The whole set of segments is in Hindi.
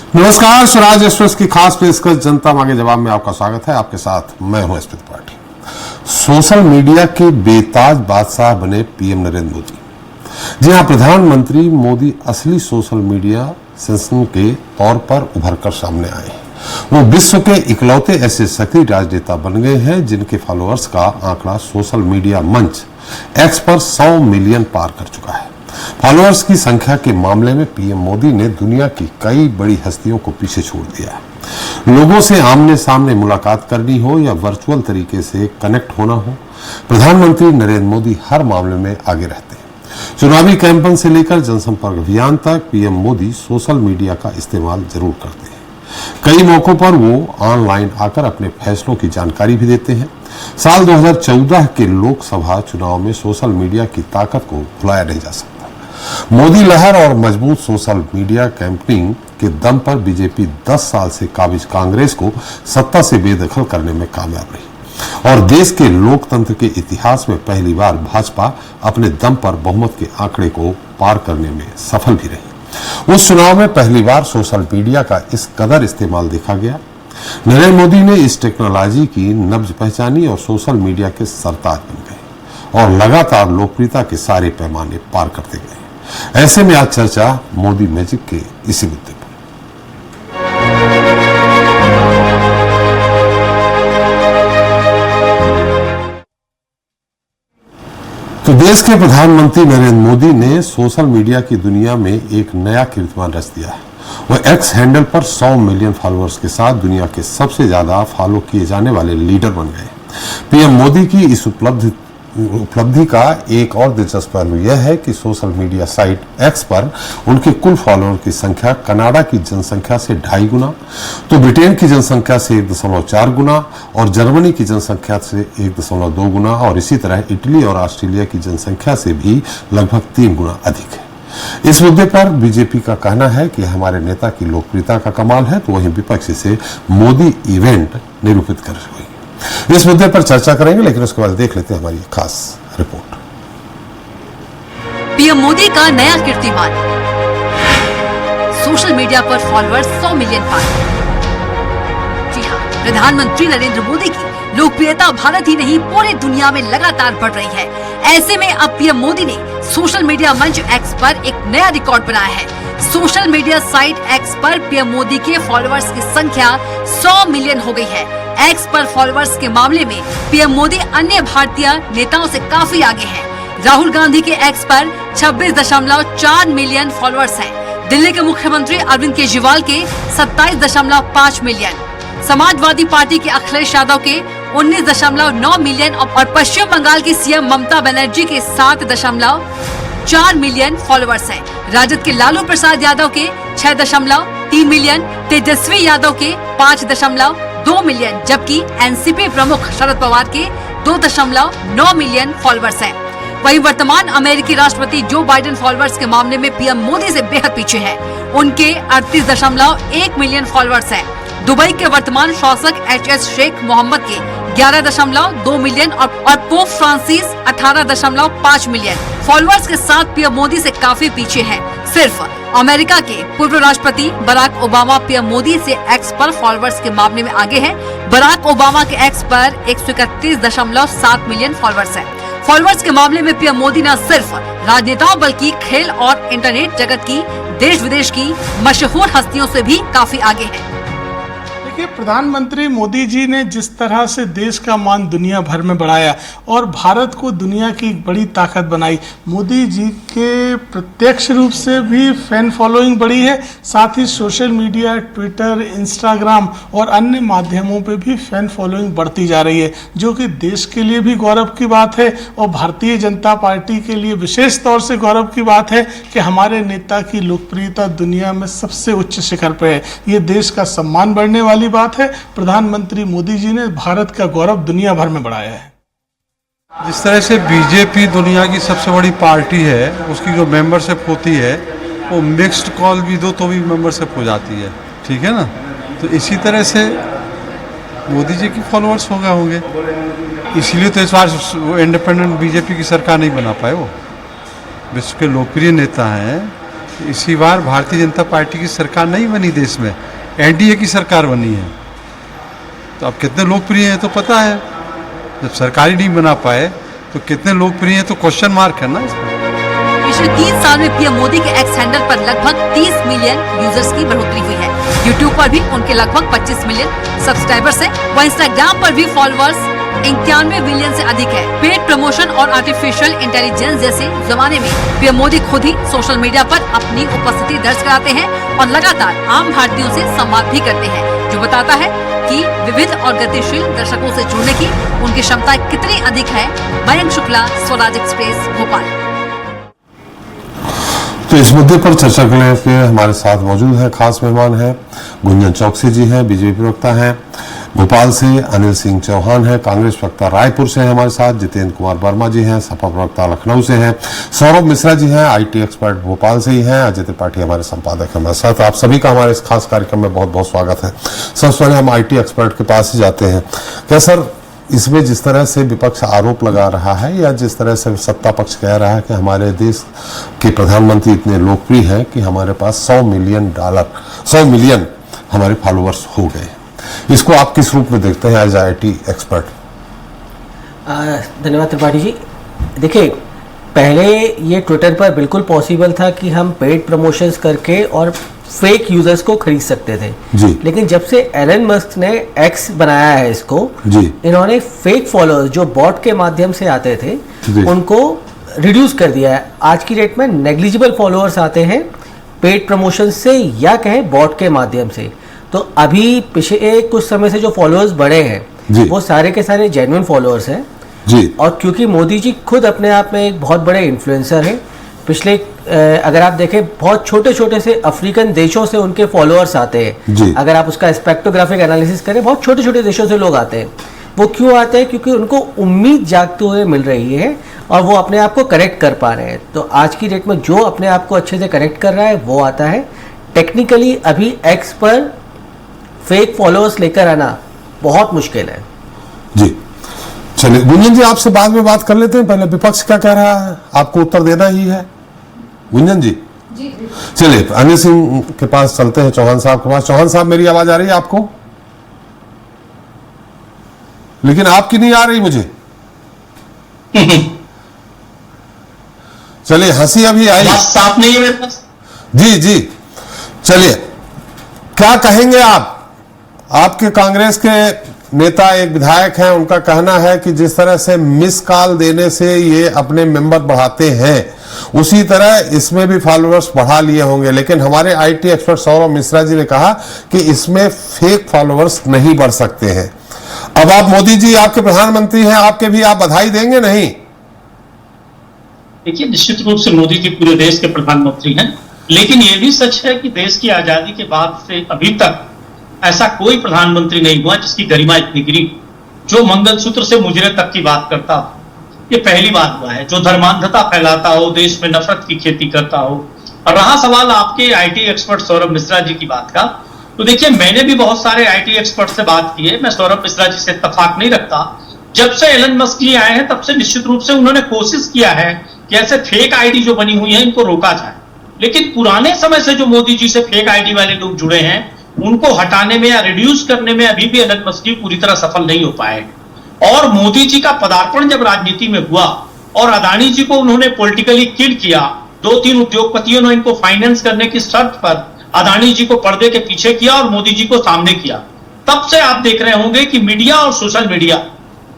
नमस्कार, स्वराज एक्सप्रेस की खास पेशकश जनता मांगे जवाब में आपका स्वागत है। आपके साथ मैं हूं स्मित पाठी। सोशल मीडिया के बेताज बादशाह बने पीएम नरेंद्र मोदी। जी हां, प्रधानमंत्री मोदी असली सोशल मीडिया सेंसेशन के तौर पर उभर कर सामने आए हैं। वो विश्व के इकलौते ऐसे सक्रिय राजनेता बन गए हैं जिनके फॉलोअर्स का आंकड़ा सोशल मीडिया मंच एक्स पर 100 मिलियन पार कर चुका है। फॉलोअर्स की संख्या के मामले में पीएम मोदी ने दुनिया की कई बड़ी हस्तियों को पीछे छोड़ दिया है। लोगों से आमने सामने मुलाकात करनी हो या वर्चुअल तरीके से कनेक्ट होना हो, प्रधानमंत्री नरेंद्र मोदी हर मामले में आगे रहते हैं। चुनावी कैंपेन से लेकर जनसंपर्क अभियान तक पीएम मोदी सोशल मीडिया का इस्तेमाल जरूर करते हैं। कई मौकों पर वो ऑनलाइन आकर अपने फैसलों की जानकारी भी देते हैं। साल 2014 के लोकसभा चुनाव में सोशल मीडिया की ताकत को भुलाया नहीं जा सकता। मोदी लहर और मजबूत सोशल मीडिया कैंपेनिंग के दम पर बीजेपी 10 साल से काबिज कांग्रेस को सत्ता से बेदखल करने में कामयाब रही और देश के लोकतंत्र के इतिहास में पहली बार भाजपा अपने दम पर बहुमत के आंकड़े को पार करने में सफल भी रही। उस चुनाव में पहली बार सोशल मीडिया का इस कदर इस्तेमाल देखा गया। नरेंद्र मोदी ने इस टेक्नोलॉजी की नब्ज पहचानी और सोशल मीडिया के सरताज बन गए और लगातार लोकप्रियता के सारे पैमाने पार करते गए। ऐसे में आज चर्चा मोदी मैजिक के इसी मुद्दे पर। तो देश के प्रधानमंत्री नरेंद्र मोदी ने सोशल मीडिया की दुनिया में एक नया कीर्तिमान रच दिया है। वह एक्स हैंडल पर 100 मिलियन फॉलोअर्स के साथ दुनिया के सबसे ज्यादा फॉलो किए जाने वाले लीडर बन गए। पीएम मोदी की इस उपलब्धि का एक और दिलचस्प पहलू यह है कि सोशल मीडिया साइट एक्स पर उनके कुल फॉलोअर की संख्या कनाडा की जनसंख्या से 2.5 गुना, तो ब्रिटेन की जनसंख्या से 1.4 गुना और जर्मनी की जनसंख्या से 1.2 गुना और इसी तरह इटली और ऑस्ट्रेलिया की जनसंख्या से भी लगभग 3 गुना अधिक है। इस मुद्दे पर बीजेपी का कहना है कि हमारे नेता की लोकप्रियता का कमाल है, तो वहीं विपक्ष इसे मोदी इवेंट निरूपित कर रही है। इस मुद्दे पर चर्चा करेंगे, लेकिन उसके बाद देख लेते हैं हमारी खास रिपोर्ट। पीएम मोदी का नया कीर्तिमान, सोशल मीडिया पर फॉलोअर्स 100 मिलियन पार। जी हां, प्रधानमंत्री नरेंद्र मोदी की लोकप्रियता भारत ही नहीं पूरी दुनिया में लगातार बढ़ रही है। ऐसे में अब पीएम मोदी ने सोशल मीडिया मंच एक्स पर एक नया रिकॉर्ड बनाया है। सोशल मीडिया साइट एक्स पर पीएम मोदी के फॉलोअर्स की संख्या 100 मिलियन हो गई है। एक्स पर फॉलोअर्स के मामले में पीएम मोदी अन्य भारतीय नेताओं से काफी आगे हैं। राहुल गांधी के एक्स पर 26.4 मिलियन फॉलोअर्स हैं। दिल्ली के मुख्यमंत्री अरविंद केजरीवाल के 27.5 मिलियन, समाजवादी पार्टी के अखिलेश यादव के 19.9 मिलियन और पश्चिम बंगाल की सीएम ममता बनर्जी के 7.4 मिलियन फॉलोअर्स हैं। राजद के लालू प्रसाद यादव के 6.3 मिलियन, तेजस्वी यादव के 5.2 मिलियन, जबकि एनसीपी प्रमुख शरद पवार के 2.9 मिलियन फॉलोअर्स हैं। वहीं वर्तमान अमेरिकी राष्ट्रपति जो बाइडेन फॉलोअर्स के मामले में पीएम मोदी से बेहद पीछे हैं। उनके 38.1 मिलियन फॉलोअर्स हैं। दुबई के वर्तमान शासक एच.एस. शेख मोहम्मद के 11.2 मिलियन और पोप फ्रांसिस 18.5 मिलियन फॉलोअर्स के साथ पीएम मोदी से काफी पीछे हैं। सिर्फ अमेरिका के पूर्व राष्ट्रपति बराक ओबामा पीएम मोदी से एक्स पर फॉलोअर्स के मामले में आगे हैं। बराक ओबामा के एक्स पर 131.7 मिलियन फॉलोअर्स हैं। फॉलोअर्स के मामले में पीएम मोदी न सिर्फ राजनेताओं बल्कि खेल और इंटरनेट जगत की देश विदेश की मशहूर हस्तियों से भी काफी आगे हैं। प्रधानमंत्री मोदी जी ने जिस तरह से देश का मान दुनिया भर में बढ़ाया और भारत को दुनिया की एक बड़ी ताकत बनाई, मोदी जी के प्रत्यक्ष रूप से भी फैन फॉलोइंग बढ़ी है। साथ ही सोशल मीडिया, ट्विटर, इंस्टाग्राम और अन्य माध्यमों पे भी फैन फॉलोइंग बढ़ती जा रही है, जो कि देश के लिए भी गौरव की बात है और भारतीय जनता पार्टी के लिए विशेष तौर से गौरव की बात है कि हमारे नेता की लोकप्रियता दुनिया में सबसे उच्च शिखर पर है। ये देश का सम्मान बढ़ने वाली बात है। प्रधानमंत्री मोदी जी ने भारत का गौरव दुनिया भर में बढ़ाया है। जिस तरह से बीजेपी दुनिया की सबसे बड़ी पार्टी है, उसकी जो मेंबरशिप होती है वो मिक्स्ड कॉल भी दो तो भी मेंबरशिप हो जाती है, ठीक है ना। तो इसी तरह से मोदी जी की फॉलोअर्स हो गए होंगे, इसीलिए तो इस बार इंडिपेंडेंट बीजेपी की सरकार नहीं बना पाए। वो विश्व के लोकप्रिय नेता हैं, इसी बार भारतीय जनता पार्टी की सरकार नहीं बनी देश में, एनडीए की सरकार बनी है। तो अब कितने लोकप्रिय हैं तो पता है। जब सरकार ही नहीं बना पाए तो कितने लोकप्रिय हैं तो क्वेश्चन मार्क है ना इस पर। पिछले 3 साल में पीएम मोदी के एक्स हैंडल पर लगभग 30 मिलियन यूजर्स की बढ़ोतरी हुई है। यूट्यूब पर भी उनके लगभग 25 मिलियन सब्सक्राइबर्स हैं। वहीं इंस्टाग्राम पर भी फॉलोअर्स 91 मिलियन से अधिक है। पेड प्रमोशन और आर्टिफिशियल इंटेलिजेंस जैसे जमाने में पीएम मोदी खुद ही सोशल मीडिया पर अपनी उपस्थिति दर्ज कराते हैं और लगातार आम भारतीयों से संवाद भी करते हैं, जो बताता है कि विविध और गतिशील दर्शकों से जुड़ने की उनकी क्षमता कितनी अधिक है। मयंक शुक्ला, स्वराज एक्सप्रेस, भोपाल। तो इस मुद्दे पर चर्चा करने के हमारे साथ मौजूद है खास मेहमान हैं गुंजन चौकसी जी हैं, बीजेपी प्रवक्ता हैं भोपाल से, अनिल सिंह चौहान हैं कांग्रेस प्रवक्ता रायपुर से हैं हमारे साथ, जितेंद्र कुमार वर्मा जी हैं सपा प्रवक्ता लखनऊ से हैं, सौरभ मिश्रा जी हैं आईटी एक्सपर्ट भोपाल से ही हैं, अजय त्रिपाठी हमारे संपादक हमारे साथ। आप सभी का हमारे इस खास कार्यक्रम में बहुत बहुत स्वागत है। सबसे पहले हम आईटी एक्सपर्ट के पास ही जाते हैं। क्या सर, इसमें जिस तरह से विपक्ष आरोप लगा रहा है या जिस तरह से सत्ता पक्ष कह रहा है कि हमारे देश के प्रधानमंत्री इतने लोकप्रिय हैं कि हमारे पास $100 मिलियन हमारे फॉलोअर्स हो गए, इसको आप किस रूप में देखते हैं एज आईटी एक्सपर्ट? धन्यवाद त्रिपाठी जी। देखिए, पहले ये ट्विटर पर बिल्कुल पॉसिबल था कि हम पेड प्रमोशंस करके और फेक यूजर्स को खरीद सकते थे जी। लेकिन जब से एलन मस्क ने एक्स बनाया है इसको जी। इन्होंने फेक फॉलोअर्स जो बॉट के माध्यम से आते थे उनको रिड्यूस कर दिया है। आज की डेट में नेग्लिजिबल फॉलोअर्स आते हैं पेड प्रमोशन से या कहें बॉट के माध्यम से। तो अभी पिछले कुछ समय से जो फॉलोअर्स बढ़े हैं वो सारे के सारे जेन्युइन फॉलोअर्स हैं जी। और क्योंकि मोदी जी खुद अपने आप में एक बहुत बड़े इन्फ्लुएंसर हैं, पिछले अगर आप देखें बहुत छोटे छोटे से अफ्रीकन देशों से उनके फॉलोअर्स आते हैं। अगर आप उसका स्पेक्ट्रोग्राफिक एनालिसिस करें, बहुत छोटे छोटे देशों से लोग आते हैं। वो क्यों आते हैं? क्योंकि उनको उम्मीद जागते हुए मिल रही है और वो अपने आप को करेक्ट कर पा रहे हैं। तो आज की डेट में जो अपने आप को अच्छे से करेक्ट कर रहा है वो आता है। टेक्निकली अभी एक्स पर फेक फॉलोअर्स लेकर आना बहुत मुश्किल है जी। चलिए गुंजन जी, आपसे बाद में बात कर लेते हैं, पहले विपक्ष क्या कह रहा है आपको उत्तर देना ही है। गुंजन जी चलिए अनिल सिंह के पास चलते हैं, चौहान साहब के पास। चौहान साहब, मेरी आवाज आ रही है आपको? लेकिन आपकी नहीं आ रही मुझे। चलिए, हंसी अभी आई, साफ नहीं है मेरे पास। जी जी। चलिए, क्या कहेंगे आप? आपके कांग्रेस के नेता एक विधायक हैं, उनका कहना है कि जिस तरह से मिस कॉल देने से ये अपने मेंबर बढ़ाते हैं उसी तरह इसमें भी फॉलोअर्स बढ़ा लिए होंगे। लेकिन हमारे आईटी एक्सपर्ट सौरभ मिश्रा जी ने कहा कि इसमें फेक फॉलोअर्स नहीं बढ़ सकते हैं। अब आप मोदी जी आपके प्रधानमंत्री हैं, आपके भी आप बधाई देंगे नहीं? देखिए, निश्चित रूप से मोदी जी पूरे देश के प्रधानमंत्री हैं, लेकिन यह भी सच है कि देश की आजादी के बाद से अभी तक ऐसा कोई प्रधानमंत्री नहीं हुआ जिसकी गरिमा इतनी गिरी, जो मंगलसूत्र से मुजरे तक की बात करता हो। ये पहली बात हुआ है। जो धर्मांधता फैलाता हो, देश में नफरत की खेती करता हो। और रहा सवाल आपके आईटी एक्सपर्ट सौरभ मिश्रा जी की बात का, तो देखिए, मैंने भी बहुत सारे आईटी एक्सपर्ट से बात की है। मैं सौरभ मिश्रा जी से इत्तेफाक नहीं रखता। जब से एलन मस्क जी आए हैं तब से निश्चित रूप से उन्होंने कोशिश किया है कि ऐसे फेक आईडी जो बनी हुई है इनको रोका जाए। लेकिन पुराने समय से जो मोदी जी से फेक आईडी वाले लोग जुड़े हैं उनको हटाने में या रिड्यूस करने में अभी भी एलन मस्क जी पूरी तरह सफल नहीं हो पाए। और मोदी जी का पदार्पण जब राजनीति में हुआ और अदानी जी को उन्होंने पॉलिटिकली किल किया, 2-3 उद्योगपतियों ने इनको फाइनेंस करने की शर्त पर अदानी जी को पर्दे के पीछे किया और मोदी जी को सामने किया, तब से आप देख रहे होंगे कि मीडिया और सोशल मीडिया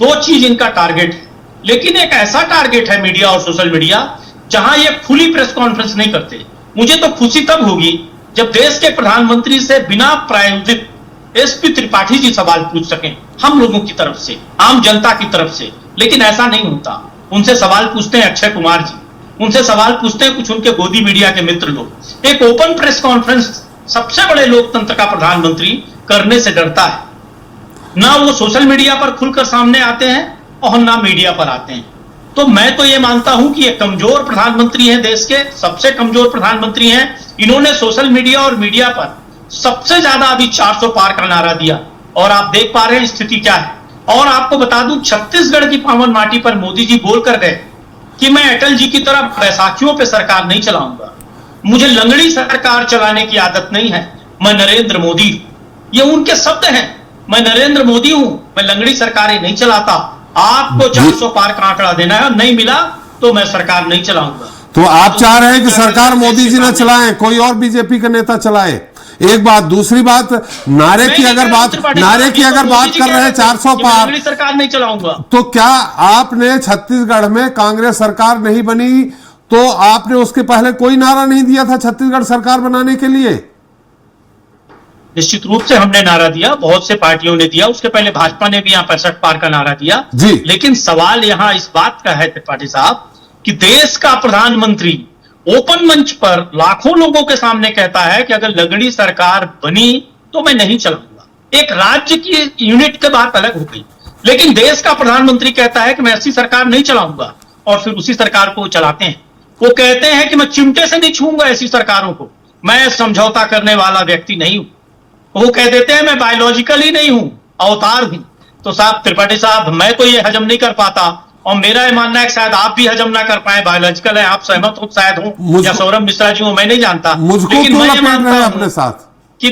दो चीज इनका टारगेट है। लेकिन एक ऐसा टारगेट है मीडिया और सोशल मीडिया जहां ये खुली प्रेस कॉन्फ्रेंस नहीं करते। मुझे तो खुशी तब होगी जब देश के प्रधानमंत्री से बिना प्रायोजित एसपी त्रिपाठी जी सवाल पूछ सकें, हम लोगों की तरफ से, आम जनता की तरफ से। लेकिन ऐसा नहीं होता। उनसे सवाल पूछते हैं अक्षय कुमार जी, उनसे सवाल पूछते हैं कुछ उनके गोदी मीडिया के मित्र लोग। एक ओपन प्रेस कॉन्फ्रेंस सबसे बड़े लोकतंत्र का प्रधानमंत्री करने से डरता है। ना वो सोशल मीडिया पर खुलकर सामने आते हैं और ना मीडिया पर आते हैं। तो मैं तो ये मानता हूं कि ये कमजोर प्रधानमंत्री हैं, देश के सबसे कमजोर प्रधानमंत्री हैं। इन्होंने सोशल मीडिया और मीडिया पर सबसे ज्यादा अभी 400 पार का नारा दिया और आप देख पा रहे हैं स्थिति क्या है। और आपको बता दूं, छत्तीसगढ़ की पावन माटी पर मोदी जी बोल कर गए कि मैं अटल जी की तरह बैसाखियों पे सरकार नहीं चलाऊंगा। मुझे लंगड़ी सरकार चलाने की आदत नहीं है, मैं नरेंद्र मोदी हूं। ये उनके शब्द हैं, मैं नरेंद्र मोदी हूं, मैं लंगड़ी सरकारें नहीं चलाता। आपको 400 पार का आंकड़ा देना है, नहीं मिला तो मैं सरकार नहीं चलाऊंगा। तो आप चाह रहे हैं कि सरकार मोदी जी न चलाएं, कोई और बीजेपी का नेता चलाए? एक बात। दूसरी बात, नारे की अगर बात कर रहे हैं 400 पार, सरकार नहीं चलाऊंगा, तो क्या आपने छत्तीसगढ़ में कांग्रेस सरकार नहीं बनी तो आपने उसके पहले कोई नारा नहीं दिया था छत्तीसगढ़ सरकार बनाने के लिए? निश्चित रूप से हमने नारा दिया, बहुत से पार्टियों ने दिया, उसके पहले भाजपा ने भी यहाँ 65 पार का नारा दिया जी। लेकिन सवाल यहाँ इस बात का है त्रिपाठी साहब कि देश का प्रधानमंत्री ओपन मंच पर लाखों लोगों के सामने कहता है कि अगर लंगड़ी सरकार बनी तो मैं नहीं चलाऊंगा। एक राज्य की यूनिट के बात अलग हो गई, लेकिन देश का प्रधानमंत्री कहता है कि मैं ऐसी सरकार नहीं चलाऊंगा और फिर उसी सरकार को चलाते हैं। वो कहते हैं कि मैं चिमटे से नहीं छूंगा ऐसी सरकारों को, मैं समझौता करने वाला व्यक्ति नहीं हूं। वो कह देते हैं मैं बायोलॉजिकल ही नहीं हूं, अवतार हूं। तो साहब त्रिपाठी साहब, मैं तो ये हजम नहीं कर पाता और मेरा ये मानना है कि शायद आप भी हजम ना कर पाए। बायोलॉजिकल है, आप सहमत हो शायद हो, या सौरभ मिश्रा जी हो, मैं नहीं जानता, लेकिन मैं ये मानता हूं अपने साथ कि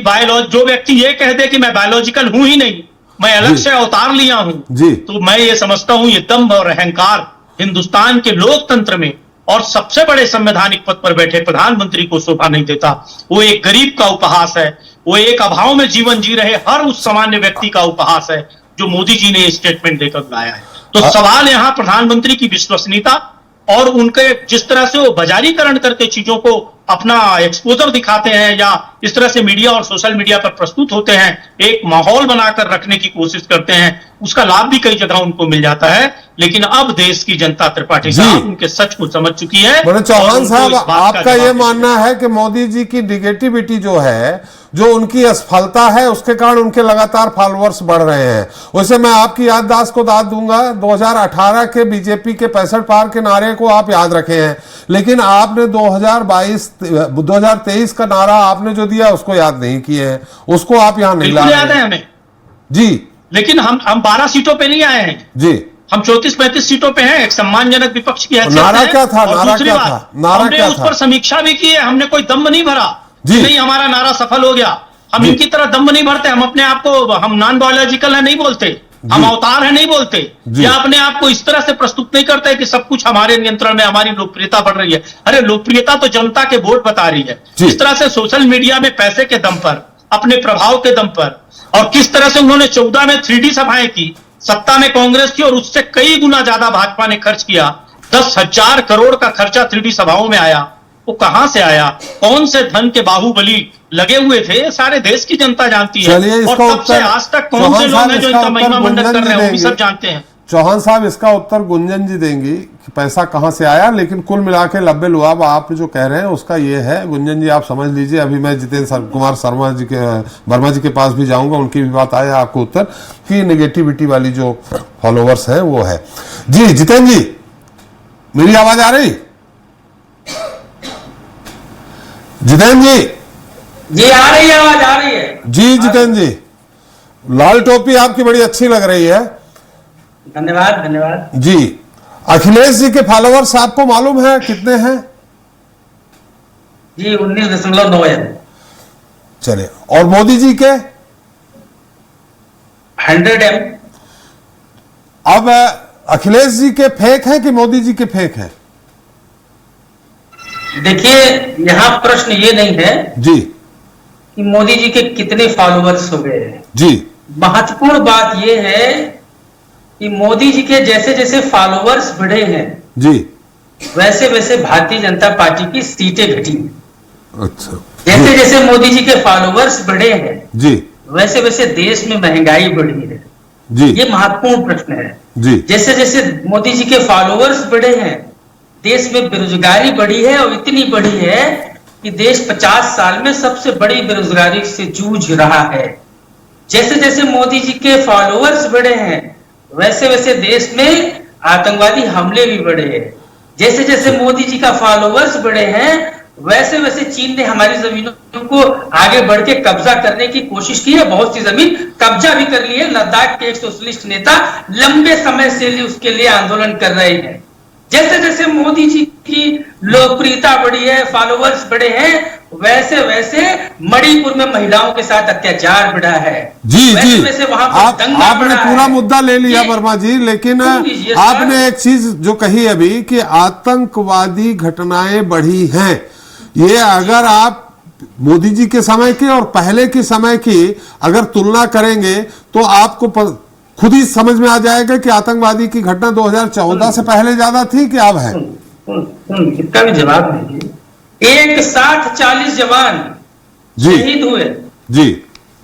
जो व्यक्ति ये कह दे कि मैं बायोलॉजिकल हूं ही नहीं, मैं अलग से अवतार लिया हूं, तो मैं ये समझता हूं ये दम्भ और अहंकार हिंदुस्तान के लोकतंत्र में और सबसे बड़े संवैधानिक पद पर बैठे प्रधानमंत्री को शोभा नहीं देता। वो एक गरीब का उपहास है, वो एक अभाव में जीवन जी रहे हर उस सामान्य व्यक्ति का उपहास है जो मोदी जी ने स्टेटमेंट देकर लाया है। तो सवाल यहां प्रधानमंत्री की विश्वसनीयता और उनके जिस तरह से वो बाजारीकरण करके चीजों को अपना एक्सपोजर दिखाते हैं या इस तरह से मीडिया और सोशल मीडिया पर प्रस्तुत होते हैं, एक माहौल बनाकर रखने की कोशिश करते हैं, उसका लाभ भी कई जगह उनको मिल जाता है। लेकिन अब देश की जनता त्रिपाठी साहब उनके सच को समझ चुकी है। चौहान साहब, आपका यह मानना है कि मोदी जी की निगेटिविटी जो है, जो उनकी असफलता है, उसके कारण उनके लगातार फॉलोअर्स बढ़ रहे हैं। वैसे मैं आपकी याददाश्त को दाद दूंगा, 2018 के बीजेपी के 65 पार के नारे को आप याद रखे हैं, लेकिन आपने 2023 का नारा आपने जो दिया उसको याद नहीं किए हैं, उसको आप यहां नहीं ला रहे हैं। याद है हमें जी, लेकिन हम 12 सीटों पे नहीं आए हैं जी, हम 34-35 सीटों पे हैं, एक सम्मानजनक विपक्ष की हैसियत है। नारा क्या था? नारा क्या था? हमने उस पर समीक्षा भी की है, हमने कोई दम नहीं भरा जी, नहीं हमारा नारा सफल हो गया। हम इनकी तरह दम नहीं भरते, हम अपने आप को हम नॉन बायोलॉजिकल है नहीं बोलते, हम अवतार है नहीं बोलते, या अपने आप को इस तरह से प्रस्तुत नहीं करते कि सब कुछ हमारे नियंत्रण में, हमारी लोकप्रियता बढ़ रही है। अरे लोकप्रियता तो जनता के वोट बता रही है। इस तरह से सोशल मीडिया में पैसे के दम पर, अपने प्रभाव के दम पर, और किस तरह से उन्होंने 14 में 3D सभाएं की, सत्ता में कांग्रेस थी और उससे कई गुना ज्यादा भाजपा ने खर्च किया। 10,000 करोड़ का खर्चा 3D सभाओं में आया। वो कहां से आया, कौन से धन के बाहुबली लगे हुए थे, सारे देश की जनता जानती है। और तब से आज तक कौन से लोग हैं जो इनका महिमा मंडन कर रहे हैं, वो भी सब जानते हैं। चौहान साहब, इसका उत्तर गुंजन जी देंगी कि पैसा कहां से आया, लेकिन कुल मिला के लब्बे लुआब आप जो कह रहे हैं उसका ये है। गुंजन जी आप समझ लीजिए, अभी मैं जितेंद्र कुमार वर्मा जी के पास भी जाऊंगा, उनकी भी बात आया आपको उत्तर कि निगेटिविटी वाली जो फॉलोवर्स है वो है। जी जितेंद्र जी, मेरी आवाज आ रही? जितेंद्र जी आ रही है, आवाज आ रही है जी। जितेंद्र जी, लाल टोपी आपकी बड़ी अच्छी लग रही है। धन्यवाद धन्यवाद जी। अखिलेश जी के फॉलोअर्स आपको मालूम है कितने हैं? जी 19.9 है। चलिए, और मोदी जी के? 100 है। अब अखिलेश जी के फेक हैं कि मोदी जी के फेक हैं? देखिए, यहां प्रश्न ये नहीं है जी कि मोदी जी के कितने फॉलोअर्स हो गए हैं जी, महत्वपूर्ण बात यह है कि मोदी जी के जैसे जैसे फॉलोअर्स बढ़े हैं जी, वैसे वैसे भारतीय जनता पार्टी की सीटें घटी। अच्छा, जैसे जैसे मोदी जी के फॉलोअर्स बढ़े हैं जी, वैसे वैसे देश में महंगाई बढ़ी है जी, ये महत्वपूर्ण प्रश्न है जी। जैसे जैसे मोदी जी के फॉलोअर्स बढ़े हैं, देश में बेरोजगारी बढ़ी है और इतनी बढ़ी है कि देश 50 साल में सबसे बड़ी बेरोजगारी से जूझ रहा है। जैसे जैसे मोदी जी के फॉलोअर्स बढ़े हैं, वैसे वैसे देश में आतंकवादी हमले भी बढ़े हैं। जैसे जैसे मोदी जी का फॉलोअर्स बढ़े हैं, वैसे वैसे चीन ने हमारी जमीनों को आगे बढ़ के कब्जा करने की कोशिश की है। बहुत सी जमीन कब्जा भी कर ली है। लद्दाख के एक सोशलिस्ट नेता लंबे समय से उसके लिए आंदोलन कर रहे हैं। जैसे जैसे मोदी जी की लोकप्रियता बढ़ी है, फॉलोअर्स बढ़े हैं, वैसे वैसे मणिपुर में महिलाओं के साथ अत्याचार बढ़ा है। जी वैसे जी, वैसे वहां पर दंगा आपने बढ़ा पूरा है। मुद्दा ले लिया ये- वर्मा जी, लेकिन सुन लीजिए सर। आपने एक चीज जो कही अभी कि आतंकवादी घटनाएं बढ़ी हैं, ये अगर आप मोदी जी के समय की और पहले के समय की अगर तुलना करेंगे तो आपको खुद ही समझ में आ जाएगा कि आतंकवादी की घटना 2014 से पहले ज्यादा थी कि अब है। इसका भी जवाब दीजिए। एक साथ 40 जवान जी शहीद हुए। जी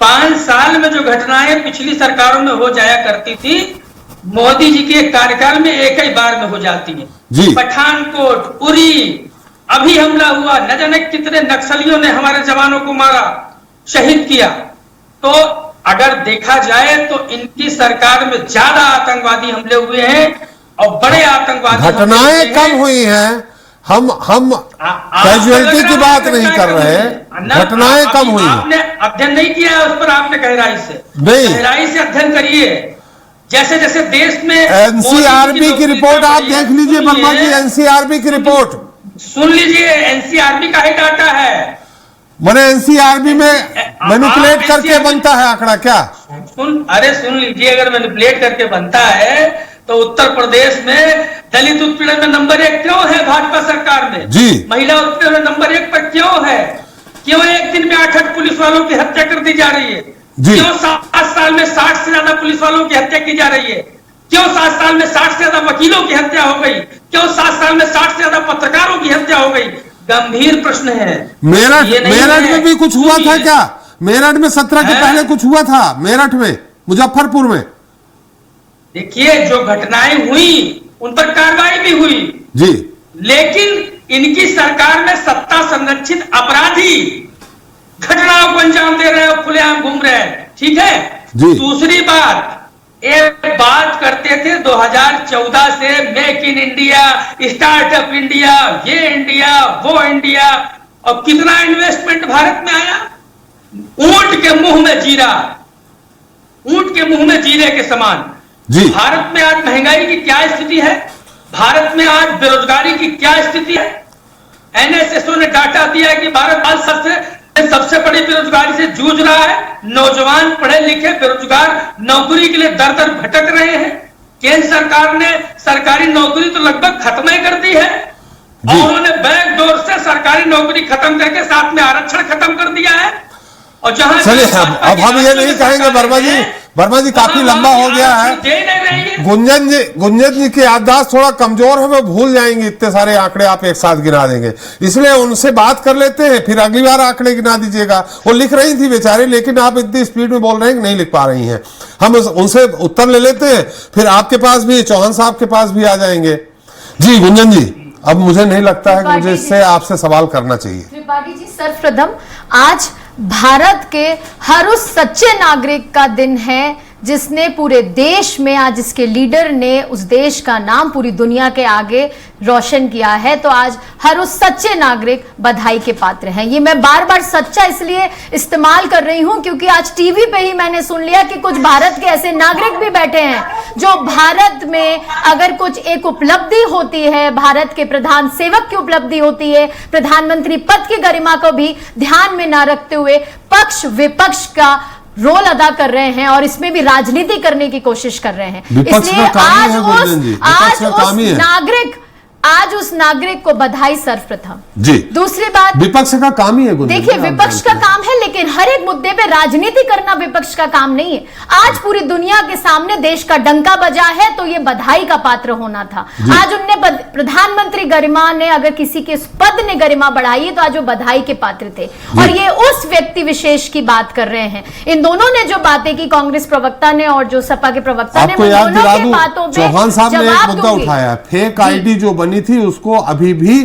5 साल में जो घटनाएं पिछली सरकारों में हो जाया करती थी, मोदी जी के कार्यकाल में एक ही बार में हो जाती है। जी। पठानकोट, उरी, अभी हमला हुआ, न जाने कितने नक्सलियों ने हमारे जवानों को मारा, शहीद किया। तो अगर देखा जाए तो इनकी सरकार में ज्यादा आतंकवादी हमले हुए हैं और बड़े आतंकवादी घटनाएं कम हुई हैं। हम कैजुअलिटी की बात नहीं कर रहे, घटनाएं कम हुई हैं। आपने अध्ययन नहीं किया है उस पर, आपने गहराई से नहीं, अध्ययन करिए। जैसे जैसे देश में एनसीआरबी की रिपोर्ट आप देख लीजिए वर्मा जी, एनसीआरबी की रिपोर्ट सुन लीजिए। एनसीआरबी का ही डाटा है। मैंने एनसीआरबी में मैनिपुलेट करके बनता है आंकड़ा क्या? सुन लीजिए, अगर मैनिपुलेट करके बनता है तो उत्तर प्रदेश में दलित उत्पीड़न में नंबर 1 क्यों है भाजपा सरकार में? जी। महिला उत्पीड़न में नंबर 1 पर क्यों है? क्यों एक दिन में 8 पुलिस वालों की हत्या कर दी जा रही है? जी। क्यों 7 साल में 60 से ज्यादा पुलिस वालों की हत्या की जा रही है? क्यों 7 साल में 60 से ज्यादा वकीलों की हत्या हो गई? क्यों 7 साल में 60 से ज्यादा पत्रकारों की हत्या हो गई? गंभीर प्रश्न है। मेरठ में भी कुछ हुआ था क्या? मेरठ में 17 के पहले कुछ हुआ था? मेरठ में, मुजफ्फरपुर में? देखिए, जो घटनाएं हुई उन पर कार्रवाई भी हुई जी, लेकिन इनकी सरकार में सत्ता संरक्षित अपराधी घटनाओं को अंजाम दे रहे हैं, खुलेआम घूम रहे हैं। ठीक है जी। दूसरी बात, एक बात करते थे 2014 से, make in India, startup India, ये इंडिया, वो इंडिया, और कितना इन्वेस्टमेंट भारत में आया? ऊंट के मुंह में जीरा, ऊंट के मुंह में जीरे के समान। जी। भारत में आज महंगाई की क्या स्थिति है? भारत में आज बेरोजगारी की क्या स्थिति है? एनएसएसओ ने डाटा दिया है कि भारत आज सबसे बड़ी बेरोजगारी से जूझ रहा है। नौजवान पढ़े लिखे बेरोजगार नौकरी के लिए दर दर भटक रहे हैं। केंद्र सरकार ने सरकारी नौकरी तो लगभग खत्म ही कर दी है, और उन्होंने बैकडोर से सरकारी नौकरी खत्म करके साथ में आरक्षण खत्म कर दिया है। और जहां चलिए अब हम ये नहीं कहेंगे वर्मा जी काफी लंबा हो गया है। गुंजन जी की याददाश्त थोड़ा कमजोर है, वो भूल जाएंगे, इतने सारे आंकड़े आप एक साथ गिना देंगे, इसलिए उनसे बात कर लेते हैं, फिर अगली बार आंकड़े गिना दीजिएगा। वो लिख रही थी बेचारे, लेकिन आप इतनी स्पीड में बोल रहे हैं कि नहीं लिख पा रही हैं। हम उनसे उत्तर ले लेते हैं, फिर आपके पास भी, चौहान साहब के पास भी आ जाएंगे। जी गुंजन जी, अब मुझे नहीं लगता है कि मुझे इससे आपसे सवाल करना चाहिए। त्रिपाठी जी, सर्वप्रथम आज भारत के हर उस सच्चे नागरिक का दिन है जिसने पूरे देश में, आज इसके लीडर ने उस देश का नाम पूरी दुनिया के आगे रोशन किया है। तो आज हर उस सच्चे नागरिक बधाई के पात्र हैं। ये मैं बार बार सच्चा इसलिए इस्तेमाल कर रही हूं क्योंकि आज टीवी पे ही मैंने सुन लिया कि कुछ भारत के ऐसे नागरिक भी बैठे हैं जो भारत में अगर कुछ एक उपलब्धि होती है, भारत के प्रधान सेवक की उपलब्धि होती है, प्रधानमंत्री पद की गरिमा को भी ध्यान में न रखते हुए पक्ष विपक्ष का रोल अदा कर रहे हैं और इसमें भी राजनीति करने की कोशिश कर रहे हैं। इसलिए आज उस नागरिक को बधाई सर्वप्रथम। जी। दूसरी बात, विपक्ष का काम ही है। देखिए, विपक्ष का काम है, लेकिन हर एक मुद्दे पे राजनीति करना विपक्ष का काम नहीं है। आज पूरी दुनिया के सामने देश का डंका बजा है तो ये बधाई का पात्र होना था। आज उनने प्रधानमंत्री गरिमा ने, अगर किसी के पद ने गरिमा बढ़ाई है तो आज वो बधाई के पात्र थे, और ये उस व्यक्ति विशेष की बात कर रहे हैं। इन दोनों ने जो बातें की, कांग्रेस प्रवक्ता ने और जो सपा के प्रवक्ता ने, दोनों की बातों पे चौहान साहब ने एक मुद्दा दूंगी। उठाया, फेक आईडी जो बनी थी उसको अभी भी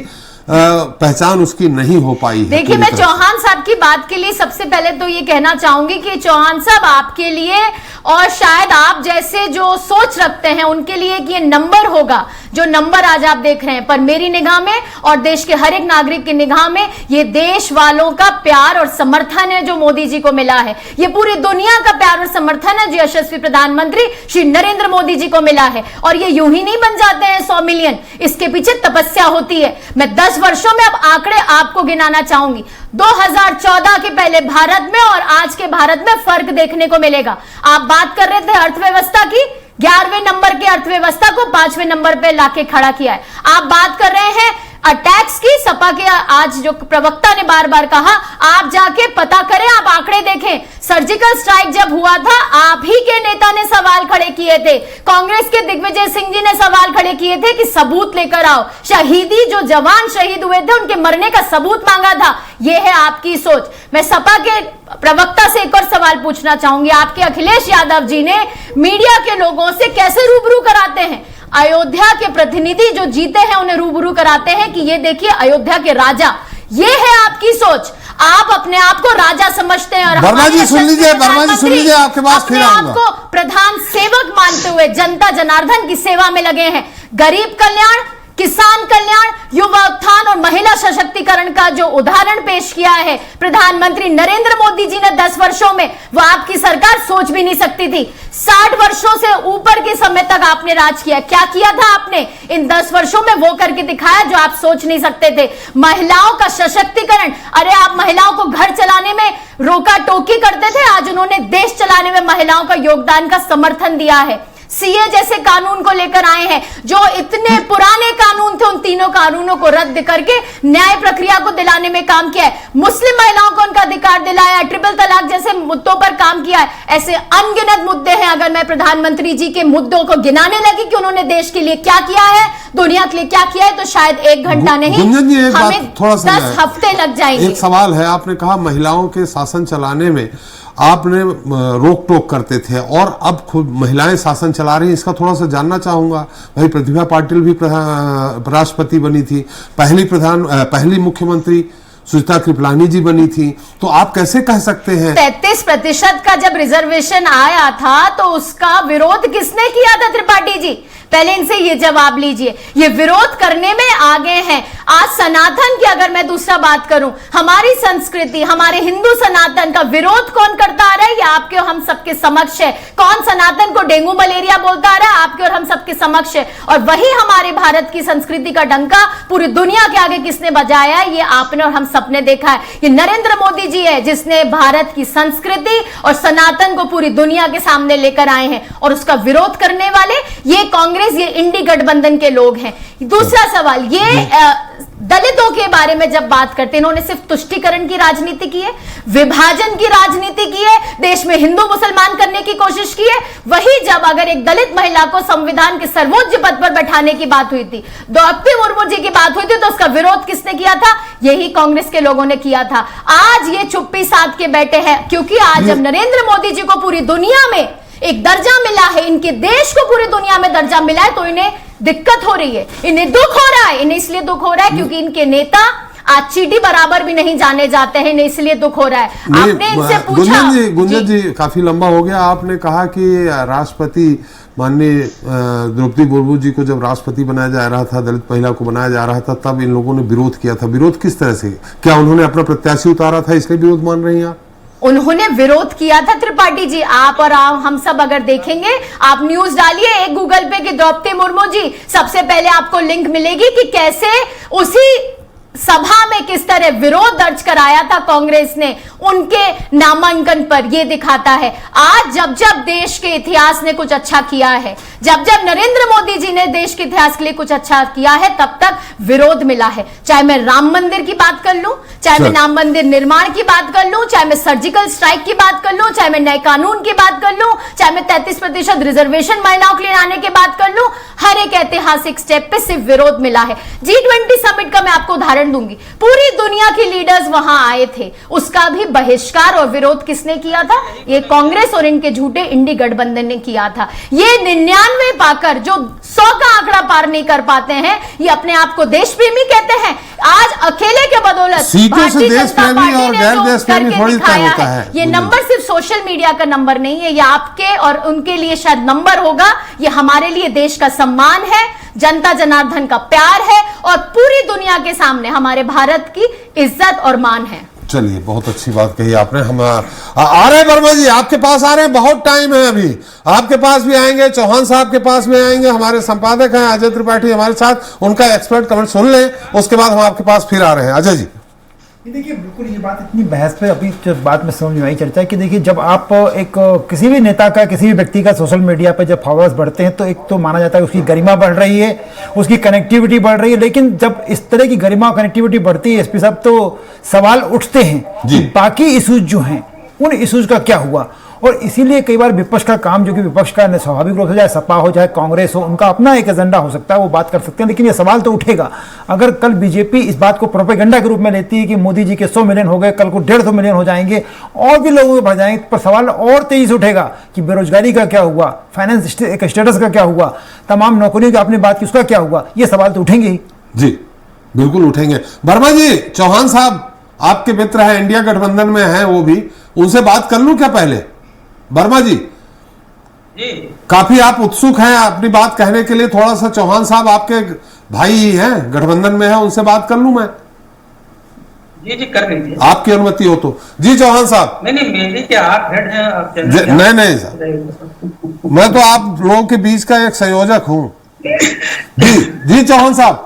पहचान उसकी नहीं हो पाई है। देखिए, मैं चौहान साहब की बात के लिए सबसे पहले तो ये कहना चाहूंगी कि चौहान साहब, आपके लिए और शायद आप जैसे जो सोच रखते हैं उनके लिए कि ये नंबर होगा जो नंबर आज आप देख रहे हैं, पर मेरी निगाह में और देश के हर एक नागरिक की निगाह में ये देश वालों का प्यार और समर्थन है जो मोदी जी को मिला है। ये पूरी दुनिया का प्यार और समर्थन है जो यशस्वी प्रधानमंत्री श्री नरेंद्र मोदी जी को मिला है। और ये यूं ही नहीं बन जाते हैं 100 मिलियन, इसके पीछे तपस्या होती है। मैं 10 वर्षों में अब आंकड़े आपको गिनाना चाहूंगी। 2014 के पहले भारत में और आज के भारत में फर्क देखने को मिलेगा। आप बात कर रहे थे अर्थव्यवस्था की, 11वें नंबर की अर्थव्यवस्था को 5वें नंबर पे लाके खड़ा किया है। आप बात कर रहे हैं टैक्स की, सपा के आज जो प्रवक्ता ने बार बार कहा, आप जाके पता करें, आप आंकड़े देखें। सर्जिकल स्ट्राइक जब हुआ था, आप ही के नेता ने सवाल खड़े किए थे, कांग्रेस के दिग्विजय सिंह जी ने सवाल खड़े किए थे कि सबूत लेकर आओ। शहीदी, जो जवान शहीद हुए थे उनके मरने का सबूत मांगा था। यह है आपकी सोच। मैं सपा के प्रवक्ता से एक और सवाल पूछना चाहूंगी। आपके अखिलेश यादव जी ने मीडिया के लोगों से कैसे रूबरू कराते हैं? अयोध्या के प्रतिनिधि जो जीते हैं उन्हें रूबरू कराते हैं कि ये देखिए अयोध्या के राजा। ये है आपकी सोच। आप अपने आप को राजा समझते हैं और वर्मा जी सुन लीजिए, आपके पास फिर आऊंगा। आपको प्रधान सेवक मानते हुए जनता जनार्दन की सेवा में लगे हैं। गरीब कल्याण, किसान कल्याण, युवा उत्थान और महिला सशक्तिकरण का जो उदाहरण पेश किया है प्रधानमंत्री नरेंद्र मोदी जी ने 10 वर्षों में, वो आपकी सरकार सोच भी नहीं सकती थी। 60 वर्षों से ऊपर के समय तक आपने राज किया। क्या किया था आपने इन 10 वर्षों में? वो करके दिखाया जो आप सोच नहीं सकते थे। महिलाओं का सशक्तिकरण, अरे आप महिलाओं को घर चलाने में रोका टोकी करते थे, आज उन्होंने देश चलाने में महिलाओं का योगदान का समर्थन दिया है। सीए जैसे कानून को लेकर आए हैं, जो इतने पुराने कानून थे, उन तीनों कानूनों को रद्द करके न्याय प्रक्रिया को दिलाने में काम किया है। मुस्लिम महिलाओं को उनका अधिकार दिलाया, ट्रिपल तलाक जैसे मुद्दों पर काम किया है। ऐसे अनगिनत मुद्दे हैं। अगर मैं प्रधानमंत्री जी के मुद्दों को गिनाने लगी कि उन्होंने देश के लिए क्या किया है, दुनिया के लिए क्या किया है, तो शायद 1 घंटा नहीं, हमें 10 हफ्ते लग जाएंगे। एक सवाल है, आपने कहा महिलाओं के शासन चलाने में आपने रोक टोक करते थे और अब खुद महिलाएं शासन चला रही हैं, इसका थोड़ा सा जानना चाहूंगा। भाई प्रतिभा पाटिल भी राष्ट्रपति बनी थी, पहली मुख्यमंत्री सुचिता कृपलानी जी बनी थी, तो आप कैसे कह सकते हैं? 33% का जब रिजर्वेशन आया था तो उसका विरोध किसने किया था? त्रिपाठी जी। पहले इनसे ये जवाब लीजिए। ये विरोध करने में आगे हैं। आज सनातन की अगर मैं दूसरा बात करूं, हमारी संस्कृति, हमारे हिंदू सनातन का विरोध कौन करता आ रहा है? ये आपके और हम सबके समक्ष है। कौन सनातन को डेंगू मलेरिया बोलता आ रहा है? आपके और हम सबके समक्ष है। और वही हमारे भारत की संस्कृति का डंका पूरी दुनिया के आगे किसने बजाया है? ये आपने और हम सबने देखा है। ये नरेंद्र मोदी जी है जिसने भारत की संस्कृति और सनातन को पूरी दुनिया के सामने लेकर आए हैं। और उसका विरोध करने वाले ये कांग्रेस, ये इंडी गठबंधन के लोग हैं। दूसरा सवाल, ये दलितों के बारे में जब बात करते हैं, इन्होंने सिर्फ तुष्टीकरण की राजनीति की है, विभाजन की राजनीति की है, देश में हिंदू मुसलमान करने की कोशिश की है। वही जब अगर एक दलित महिला को संविधान के सर्वोच्च पद पर बैठाने की बात हुई थी, द्रौपदी मुर्मू जी की बात हुई थी, तो उसका विरोध किसने किया था? यही कांग्रेस के लोगों ने किया था। आज ये चुप्पी साध के बैठे हैं, क्योंकि आज जब नरेंद्र मोदी जी को पूरी दुनिया में एक दर्जा मिला है, इनके देश को पूरी दुनिया में दर्जा मिला है, तो इन्हें दिक्कत हो रही है, इन्हें दुख हो रहा है। इन्हें इसलिए दुख हो रहा है क्योंकि इनके नेता आज चीटी बराबर भी नहीं जाने जाते हैं, इन्हें इसलिए दुख हो रहा है। आपने इनसे पूछा, गुंजन जी काफी लंबा हो गया। आपने कहा कि राष्ट्रपति माननीय द्रौपदी मुर्मू जी को जब राष्ट्रपति बनाया जा रहा था, दलित महिला को बनाया जा रहा था, तब इन लोगों ने विरोध किया था। विरोध किस तरह से? क्या उन्होंने अपना प्रत्याशी उतारा था इसलिए विरोध मान रही हैं आप? उन्होंने विरोध किया था त्रिपाठी जी। आप और हम सब अगर देखेंगे, आप न्यूज डालिए एक गूगल पे कि द्रौपदी मुर्मू जी, सबसे पहले आपको लिंक मिलेगी कि कैसे उसी सभा में किस तरह विरोध दर्ज कराया था कांग्रेस ने उनके नामांकन पर। यह दिखाता है आज जब जब देश के इतिहास ने कुछ अच्छा किया है, जब जब नरेंद्र मोदी जी ने देश के इतिहास के लिए कुछ अच्छा किया है, तब तक विरोध मिला है। चाहे मैं राम मंदिर की बात कर लूं, चाहे मैं राम मंदिर निर्माण की बात कर लूं, चाहे मैं सर्जिकल स्ट्राइक की बात कर लूं, चाहे मैं नए कानून की बात कर लूं, चाहे मैं 33% रिजर्वेशन महिलाओं के लिए आने की बात कर लूं, हर एक ऐतिहासिक स्टेप पे सिर्फ विरोध मिला है। G20 समिट का मैं आपको उदाहरण दूंगी। पूरी दुनिया के लीडर्स वहां आए थे, उसका भी बहिष्कार और विरोध किसने किया था? ये कांग्रेस और इनके झूठे इंडी गठबंधन ने किया था। ये 99 पाकर जो 100 का आंकड़ा पार नहीं कर पाते हैं, ये अपने आप को देश प्रेमी कहते हैं। आज अकेले के बदौलत सीटों से देश प्रेमी और गैर देश प्रेमी थोड़ी तय होता है। ये नंबर सिर्फ सोशल मीडिया का नंबर नहीं है, ये आपके और उनके लिए शायद नंबर होगा। ये हमारे लिए देश का सम्मान है, जनता जनार्दन का प्यार है और पूरी दुनिया के सामने हमारे भारत की इज्जत और मान है। चलिए, बहुत अच्छी बात कही आपने। हम आ रहे हैं वर्मा जी, आपके पास आ रहे हैं, बहुत टाइम है अभी, आपके पास भी आएंगे, चौहान साहब के पास भी आएंगे। हमारे संपादक हैं अजय त्रिपाठी हमारे साथ, उनका एक्सपर्ट कमेंट सुन लें, उसके बाद हम आपके पास फिर आ रहे हैं। अजय जी, देखिए, बिल्कुल ये बात इतनी बहस पे अभी बात में समझ में आई चर्चा है कि देखिए, जब आप एक किसी भी नेता का, किसी भी व्यक्ति का सोशल मीडिया पे जब फॉलोअर्स बढ़ते हैं तो एक तो माना जाता है उसकी गरिमा बढ़ रही है, उसकी कनेक्टिविटी बढ़ रही है। लेकिन जब इस तरह की गरिमा और कनेक्टिविटी बढ़ती है एसपी साहब, तो सवाल उठते हैं कि बाकी इशूज जो हैं उन इशूज का क्या हुआ। और इसीलिए कई बार विपक्ष का काम, जो कि विपक्ष का स्वाभाविक रूप से चाहे सपा हो चाहे कांग्रेस हो, उनका अपना एक एजेंडा हो सकता है, वो बात कर सकते हैं, लेकिन ये सवाल तो उठेगा। अगर कल बीजेपी इस बात को प्रोपेगेंडा के रूप में लेती है कि मोदी जी के 100 मिलियन हो गए, कल को 150 मिलियन हो जाएंगे और भी लोगों को बढ़ जाएंगे, पर सवाल और तेजी से उठेगा कि बेरोजगारी का क्या हुआ, फाइनेंस स्टेटस का क्या हुआ, तमाम नौकरियों की आपने बात की उसका क्या हुआ, ये सवाल तो उठेंगे ही। जी बिल्कुल उठेंगे। वर्मा जी, चौहान साहब आपके मित्र हैं, इंडिया गठबंधन में हैं वो भी, उनसे बात कर लूं क्या पहले? वर्मा जी, काफी आप उत्सुक हैं अपनी बात कहने के लिए, थोड़ा सा चौहान साहब आपके भाई हैं, गठबंधन में हैं, उनसे बात कर लूं मैं? जी कर लीजिए, आपकी अनुमति हो तो। जी चौहान साहब। नहीं मेरी क्या, आप हेड हैं, आप नहीं साहब, मैं तो आप लोगों के बीच का एक संयोजक हूं। जी चौहान साहब,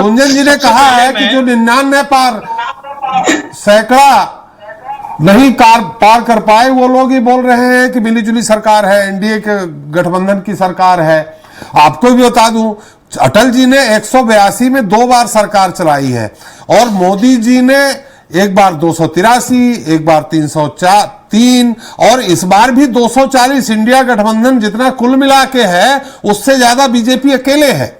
गुंजन जी ने कहा है कि जो 99 पार सैकड़ा नहीं पार कर पाए, वो लोग ही बोल रहे हैं कि मिलीजुली सरकार है, एनडीए के गठबंधन की सरकार है। आपको भी बता दूं, अटल जी ने 182 में 2 बार सरकार चलाई है और मोदी जी ने एक बार 283, एक बार 303 और इस बार भी 240। इंडिया गठबंधन जितना कुल मिला के है उससे ज्यादा बीजेपी अकेले है।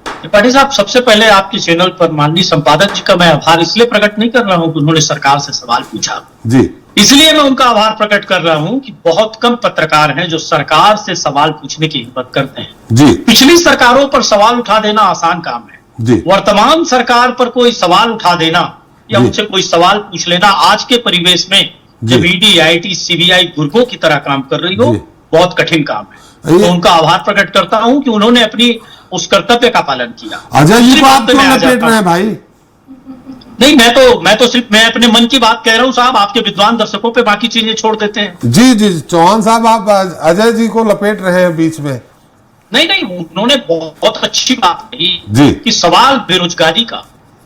त्रिपाठी साहब, सबसे पहले आपके चैनल पर माननीय संपादक जी का मैं आभार इसलिए प्रकट नहीं कर रहा हूं कि उन्होंने सरकार से सवाल पूछा जी, इसलिए मैं उनका आभार प्रकट कर रहा हूं कि बहुत कम पत्रकार हैं जो सरकार से सवाल पूछने की हिम्मत करते हैं जी। पिछली सरकारों पर सवाल उठा देना आसान काम है जी, वर्तमान सरकार पर कोई सवाल उठा देना या उनसे कोई सवाल पूछ लेना आज के परिवेश में जब ईडी, आईटी, सीबीआई गुर्गों की तरह काम कर रही हो, बहुत कठिन काम है। तो उनका आभार प्रकट करता हूं कि उन्होंने अपनी उस कर्तव्य का पालन किया। अजय जी को आप क्यों लपेट रहे हैं भाई? नहीं, मैं तो सिर्फ मैं अपने मन की बात कह रहा हूं साहब, आपके विद्वान दर्शकों पे बाकी चीजें छोड़ देते हैं। जी चौहान साहब, आप अजय जी को लपेट रहे हैं बीच में। नहीं, उन्होंने बहुत अच्छी बात कही कि सवाल बेरोजगारी का,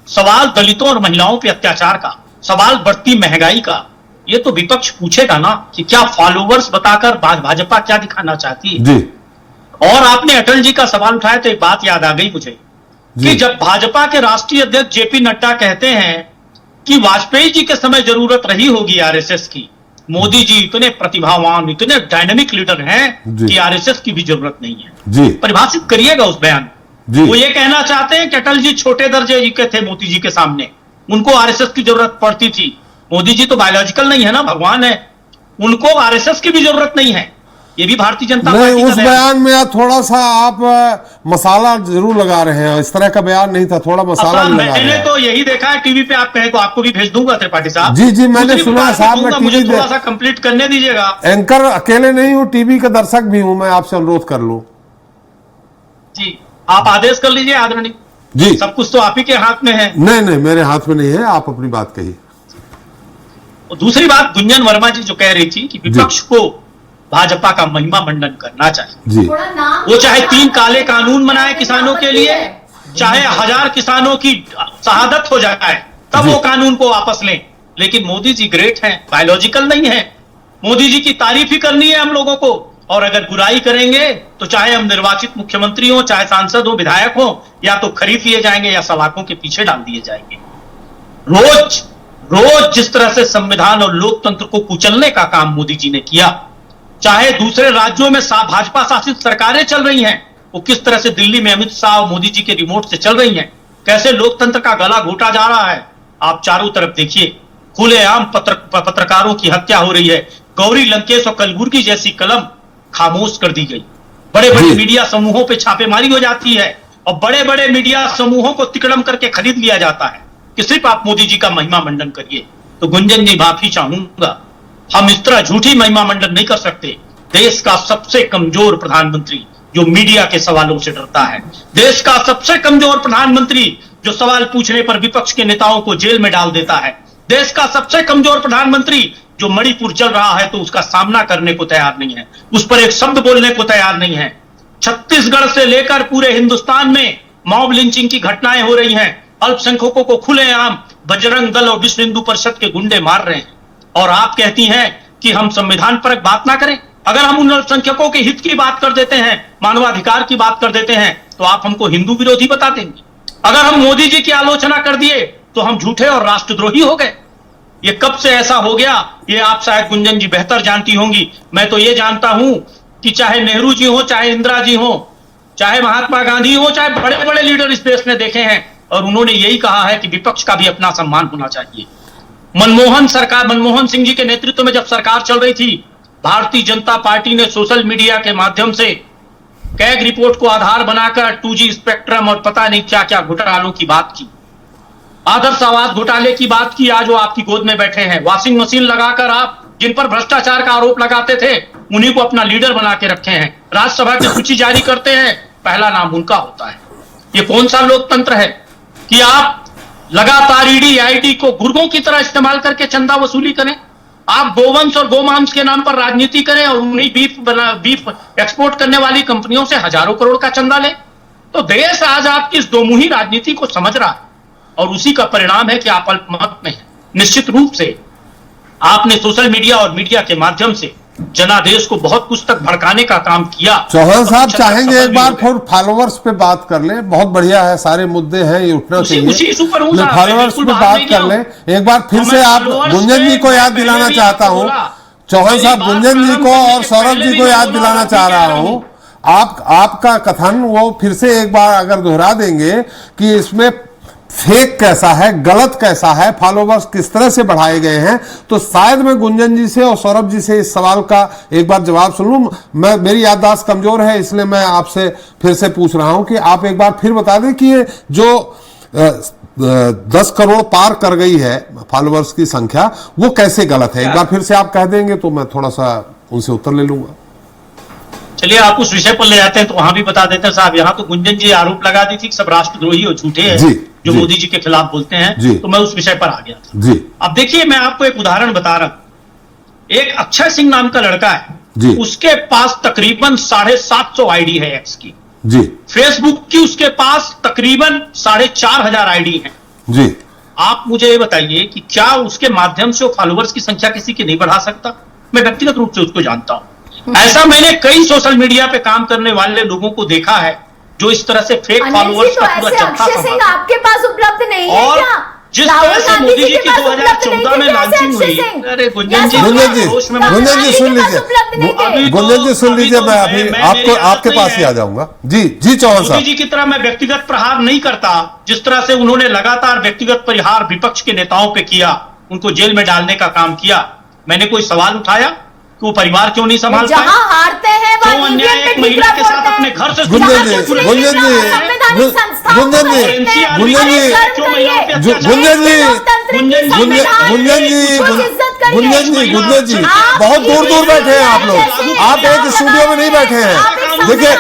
सवाल दलितों और महिलाओं पे अत्याचार का, सवाल बढ़ती महंगाई का, ये तो विपक्ष पूछेगा ना कि क्या फॉलोवर्स बताकर भाजपा क्या दिखाना चाहती है। जी। और आपने अटल जी का सवाल उठाया तो एक बात याद आ गई मुझे कि जब भाजपा के राष्ट्रीय अध्यक्ष जेपी नड्डा कहते हैं कि वाजपेयी जी के समय जरूरत रही होगी आरएसएस की, मोदी जी इतने प्रतिभावान, इतने डायनामिक लीडर हैं कि आरएसएस की भी जरूरत नहीं है। जी। परिभाषित करिएगा उस बयान। वो ये कहना चाहते हैं कि अटल जी छोटे दर्जे के थे मोदी जी के सामने, उनको आरएसएस की जरूरत पड़ती थी। मोदी जी तो बायोलॉजिकल नहीं है ना, भगवान है, उनको आरएसएस की भी जरूरत नहीं है। ये भी भारतीय जनता पार्टी उस बयान में थोड़ा सा आप मसाला जरूर लगा रहे हैं, इस तरह का बयान नहीं था, थोड़ा मसाला लगा रहे हैं। मैंने तो यही देखा है टीवी पे, आप कहें तो आपको भी भेज दूंगा त्रिपाठी साहब। जी मैंने सुना साहब, मैं मुझे थोड़ा सा कंप्लीट करने दीजिएगा। एंकर अकेले नहीं हूँ, टीवी का दर्शक भी हूँ, मैं आपसे अनुरोध कर लूं। जी, आप आदेश कर लीजिए आदरणीय जी। सब कुछ तो आप ही के हाथ में है। नहीं मेरे हाथ में नहीं है, आप अपनी बात कहिए। दूसरी बात, गुंजन वर्मा जी जो कह रही थी कि विपक्ष को भाजपा का महिमा मंडन करना चाहिए जी। वो चाहे 3 काले कानून बनाए किसानों के लिए, चाहे 1000 किसानों की शहादत हो जाए, तब वो कानून को वापस लें। लेकिन मोदी जी ग्रेट हैं, बायोलॉजिकल नहीं है। मोदी जी की तारीफ ही करनी है हम लोगों को, और अगर बुराई करेंगे तो चाहे हम निर्वाचित मुख्यमंत्री हो, चाहे सांसद हो, विधायक हो, या तो खरीद लिए जाएंगे या सलाखों के पीछे डाल दिए जाएंगे। रोज जिस तरह से संविधान और लोकतंत्र को कुचलने का काम मोदी जी ने किया, चाहे दूसरे राज्यों में भाजपा शासित सरकारें चल रही हैं, वो किस तरह से दिल्ली में अमित शाह और मोदी जी के रिमोट से चल रही हैं, कैसे लोकतंत्र का गला घोटा जा रहा है। आप चारों तरफ देखिए, खुलेआम पत्रकारों की हत्या हो रही है। गौरी लंकेश और कलबुर्गी जैसी कलम खामोश कर दी गई। बड़े बड़े मीडिया समूहों पे छापेमारी हो जाती है और बड़े बड़े मीडिया समूहों को तिकड़म करके खरीद लिया जाता है कि सिर्फ आप मोदी जी का महिमा मंडन करिए। तो गुंजन जी, माफी चाहूंगा, हम इस तरह झूठी महिमा मंडन नहीं कर सकते। देश का सबसे कमजोर प्रधानमंत्री जो मीडिया के सवालों से डरता है, देश का सबसे कमजोर प्रधानमंत्री जो सवाल पूछने पर विपक्ष के नेताओं को जेल में डाल देता है, देश का सबसे कमजोर प्रधानमंत्री जो मणिपुर चल रहा है तो उसका सामना करने को तैयार नहीं है, उस पर एक शब्द बोलने को तैयार नहीं है। छत्तीसगढ़ से लेकर पूरे हिंदुस्तान में मॉब लिंचिंग की घटनाएं हो रही हैं, अल्पसंख्यकों को खुलेआम बजरंग दल और विश्व हिंदू परिषद के गुंडे मार रहे हैं, और आप कहती हैं कि हम संविधान परक बात ना करें। अगर हम उन अल्पसंख्यकों के हित की बात कर देते हैं, मानवाधिकार की बात कर देते हैं, तो आप हमको हिंदू विरोधी बता देंगे। अगर हम मोदी जी की आलोचना कर दिए तो हम झूठे और राष्ट्रद्रोही हो गए। ये कब से ऐसा हो गया, ये आप शायद गुंजन जी बेहतर जानती होंगी। मैं तो ये जानता हूं कि चाहे नेहरू जी हो, चाहे इंदिरा जी हो, चाहे महात्मा गांधी हो, चाहे बड़े बड़े लीडर इस देश ने देखे हैं, और उन्होंने यही कहा है कि विपक्ष का भी अपना सम्मान होना चाहिए। मनमोहन सिंह जी के नेतृत्व में जब सरकार चल रही थी, भारतीय जनता पार्टी ने सोशल मीडिया के माध्यम से कैग रिपोर्ट को आधार बनाकर 2G स्पेक्ट्रम और पता नहीं क्या क्या घोटालों की बात की, आदर्श आवास घोटाले की बात की। आज वो आपकी गोद में बैठे हैं, वॉशिंग मशीन लगाकर आप जिन पर भ्रष्टाचार का आरोप लगाते थे उन्हीं को अपना लीडर बना के रखे हैं। राज्यसभा की सूची जारी करते हैं, पहला नाम उनका होता है। ये कौन सा लोकतंत्र है कि आप लगातार ईडी आईटी को गुर्गों की तरह इस्तेमाल करके चंदा वसूली करें? आप गोवंश और गोमांस के नाम पर राजनीति करें और उन्हीं बीफ एक्सपोर्ट करने वाली कंपनियों से हजारों करोड़ का चंदा लें। तो देश आज आपकी इस दोमुही राजनीति को समझ रहा है, और उसी का परिणाम है कि आप अल्पमत में हैं। निश्चित रूप से आपने सोशल मीडिया और मीडिया के माध्यम से जनादेश को बहुत कुछ तक भड़काने का काम किया। चौहान साहब चाहेंगे एक बार फिर फॉलोवर्स पे बात कर लें, बहुत बढ़िया है, सारे मुद्दे हैं, ये उठना चाहिए। फॉलोवर्स पे बात कर लें एक बार फिर से। आप गुंजन जी को याद दिलाना चाहता हूं, चौहान साहब गुंजन जी को और सौरभ जी को याद दिलाना चाह रहा हूं, आपका कथन वो फिर से एक बार अगर दोहरा देंगे कि इसमें फेक कैसा है, गलत कैसा है, फॉलोवर्स किस तरह से बढ़ाए गए हैं, तो शायद मैं गुंजन जी से और सौरभ जी से इस सवाल का एक बार जवाब सुन लूं। मेरी याददाश्त कमजोर है, इसलिए मैं आपसे फिर से पूछ रहा हूं कि आप एक बार फिर बता दें कि ये जो 10 करोड़ पार कर गई है फॉलोवर्स की संख्या, वो कैसे गलत है। एक बार फिर से आप कह देंगे तो मैं थोड़ा सा उनसे उत्तर ले लूंगा। चलिए आप उस विषय पर ले जाते हैं तो वहां भी बता देते हैं साहब। यहाँ तो गुंजन जी आरोप लगा दी थी कि सब राष्ट्रद्रोही और झूठे हैं जो मोदी जी के खिलाफ बोलते हैं, तो मैं उस विषय पर आ गया था जी। अब देखिए मैं आपको एक उदाहरण बता रहा हूं। एक अक्षय सिंह नाम का लड़का है, उसके पास तकरीबन 750 आईडी है एक्स की जी। फेसबुक की उसके पास तकरीबन 4,500 आईडी है जी। आप मुझे ये बताइए कि क्या उसके माध्यम से वो फॉलोअर्स की संख्या किसी की नहीं बढ़ा सकता? मैं व्यक्तिगत रूप से उसको जानता हूं। ऐसा मैंने कई सोशल मीडिया पे काम करने वाले लोगों को देखा है जो इस तरह से फेक फॉलोअर्स का पूरा जत्था संभालते। आपके पास उपलब्ध नहीं है क्या? जिस तरह से मोदी जी की 2014 में लॉन्चिंग हुई, अरे गुंजन जी सुन लीजिए, गुंजन जी सुन लीजिए, मैं अभी आपके पास ही आ जाऊंगा जी। जी चौहान साहब, मोदी जी की तरह मैं व्यक्तिगत प्रहार नहीं करता, जिस तरह से उन्होंने लगातार व्यक्तिगत प्रहार विपक्ष के नेताओं पे किया, उनको जेल में डालने का काम किया। मैंने कोई सवाल उठाया कि वो परिवार क्यों नहीं संभाल पाए? जहां हारते हैं क्यों अन्याय एक महिला के साथ अपने घर से बहुत दूर दूर बैठे हैं आप लोग, आप एक स्टूडियो में नहीं बैठे हैं। देखिए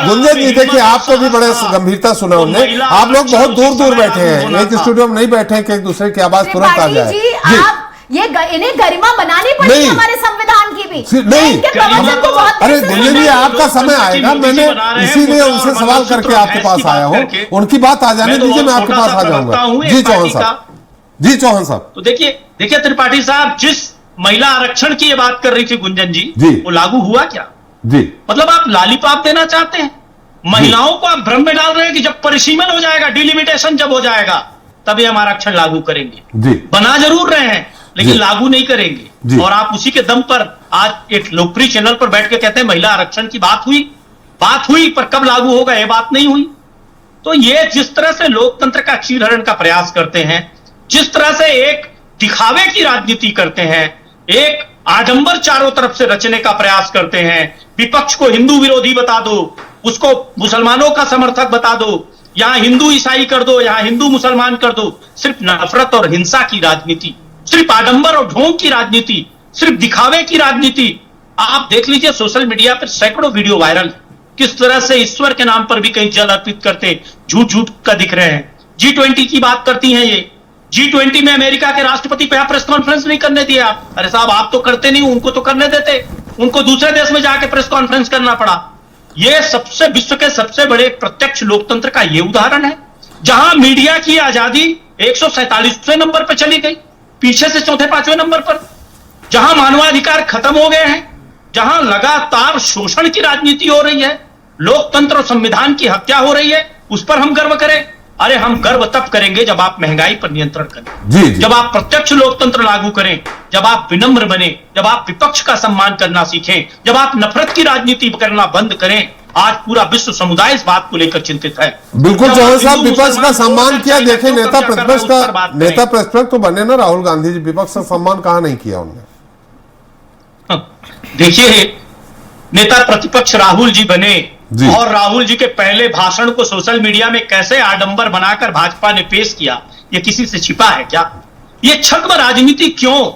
गुंजन जी, देखिए आपको भी बड़े गंभीरता सुना उन्होंने, आप लोग बहुत दूर दूर बैठे हैं, एक स्टूडियो में नहीं बैठे हैं कि एक दूसरे की आवाज तुरंत आ जाए जी। ये इन्हें गरिमा बनानी पड़ेगी हमारे संविधान की भी नहीं। अरे गुंजन जी आपका समय आएगा, मैंने इसीलिए उनसे सवाल करके आपके पास आया हूँ, उनकी बात आ जाने दीजिए, मैं आपके पास आ जाऊंगा। जी चौहान साहब, जी चौहान साहब। तो देखिए त्रिपाठी साहब, जिस महिला आरक्षण की ये बात कर रही थी गुंजन जी, वो लागू हुआ क्या जी? मतलब आप लालीपाप देना चाहते हैं महिलाओं को, आप भ्रम में डाल रहे हैं कि जब परिसीमन हो जाएगा, डिलिमिटेशन जब हो जाएगा तभी हम आरक्षण लागू करेंगे जी। बना जरूर रहे हैं लेकिन लागू नहीं करेंगे, और आप उसी के दम पर आज एक लोकप्रिय चैनल पर बैठ के कहते हैं महिला आरक्षण की बात हुई पर कब लागू होगा ये बात नहीं हुई। तो ये जिस तरह से लोकतंत्र का चीरहरण का प्रयास करते हैं, जिस तरह से एक दिखावे की राजनीति करते हैं, एक आडंबर चारों तरफ से रचने का प्रयास करते हैं, विपक्ष को हिंदू विरोधी बता दो, उसको मुसलमानों का समर्थक बता दो, यहां हिंदू ईसाई कर दो, यहां हिंदू मुसलमान कर दो, सिर्फ नफरत और हिंसा की राजनीति, सिर्फ आडंबर और ढोंग की राजनीति, सिर्फ दिखावे की राजनीति। आप देख लीजिए सोशल मीडिया पर सैकड़ों वीडियो वायरल, किस तरह से ईश्वर के नाम पर भी कहीं जल अर्पित करते झूठ झूठ का दिख रहे हैं। G20 की बात करती हैं ये। G20 में अमेरिका के राष्ट्रपति पे आप प्रेस कॉन्फ्रेंस नहीं करने दिए आप। अरे साहब, आप तो करते नहीं, उनको तो करने देते, उनको दूसरे देश में जाके प्रेस कॉन्फ्रेंस करना पड़ा। ये सबसे विश्व के सबसे बड़े प्रत्यक्ष लोकतंत्र का ये उदाहरण है, जहां मीडिया की आजादी 147वें नंबर पर चली गई, पीछे से चौथे पांचवें नंबर पर, जहां मानवाधिकार खत्म हो गए हैं, जहां लगातार शोषण की राजनीति हो रही है, लोकतंत्र और संविधान की हत्या हो रही है। उस पर हम गर्व करें? अरे हम गर्व तब करेंगे जब आप महंगाई पर नियंत्रण करें, जी। जब आप प्रत्यक्ष लोकतंत्र लागू करें, जब आप विनम्र बने, जब आप विपक्ष का सम्मान करना सीखें, जब आप नफरत की राजनीति करना बंद करें। आज पूरा विश्व समुदाय इस बात को लेकर चिंतित है। बिल्कुल चौहान साहब, विपक्ष का सम्मान किया। देखें, नेता प्रतिपक्ष तो बने ना राहुल गांधी जी, विपक्ष का सम्मान कहां नहीं किया उन्होंने। देखिए, नेता प्रतिपक्ष राहुल जी बने और राहुल जी के पहले भाषण को सोशल मीडिया में कैसे आडंबर बनाकर भाजपा ने पेश किया, ये किसी से छिपा है क्या? ये छद्म राजनीति क्यों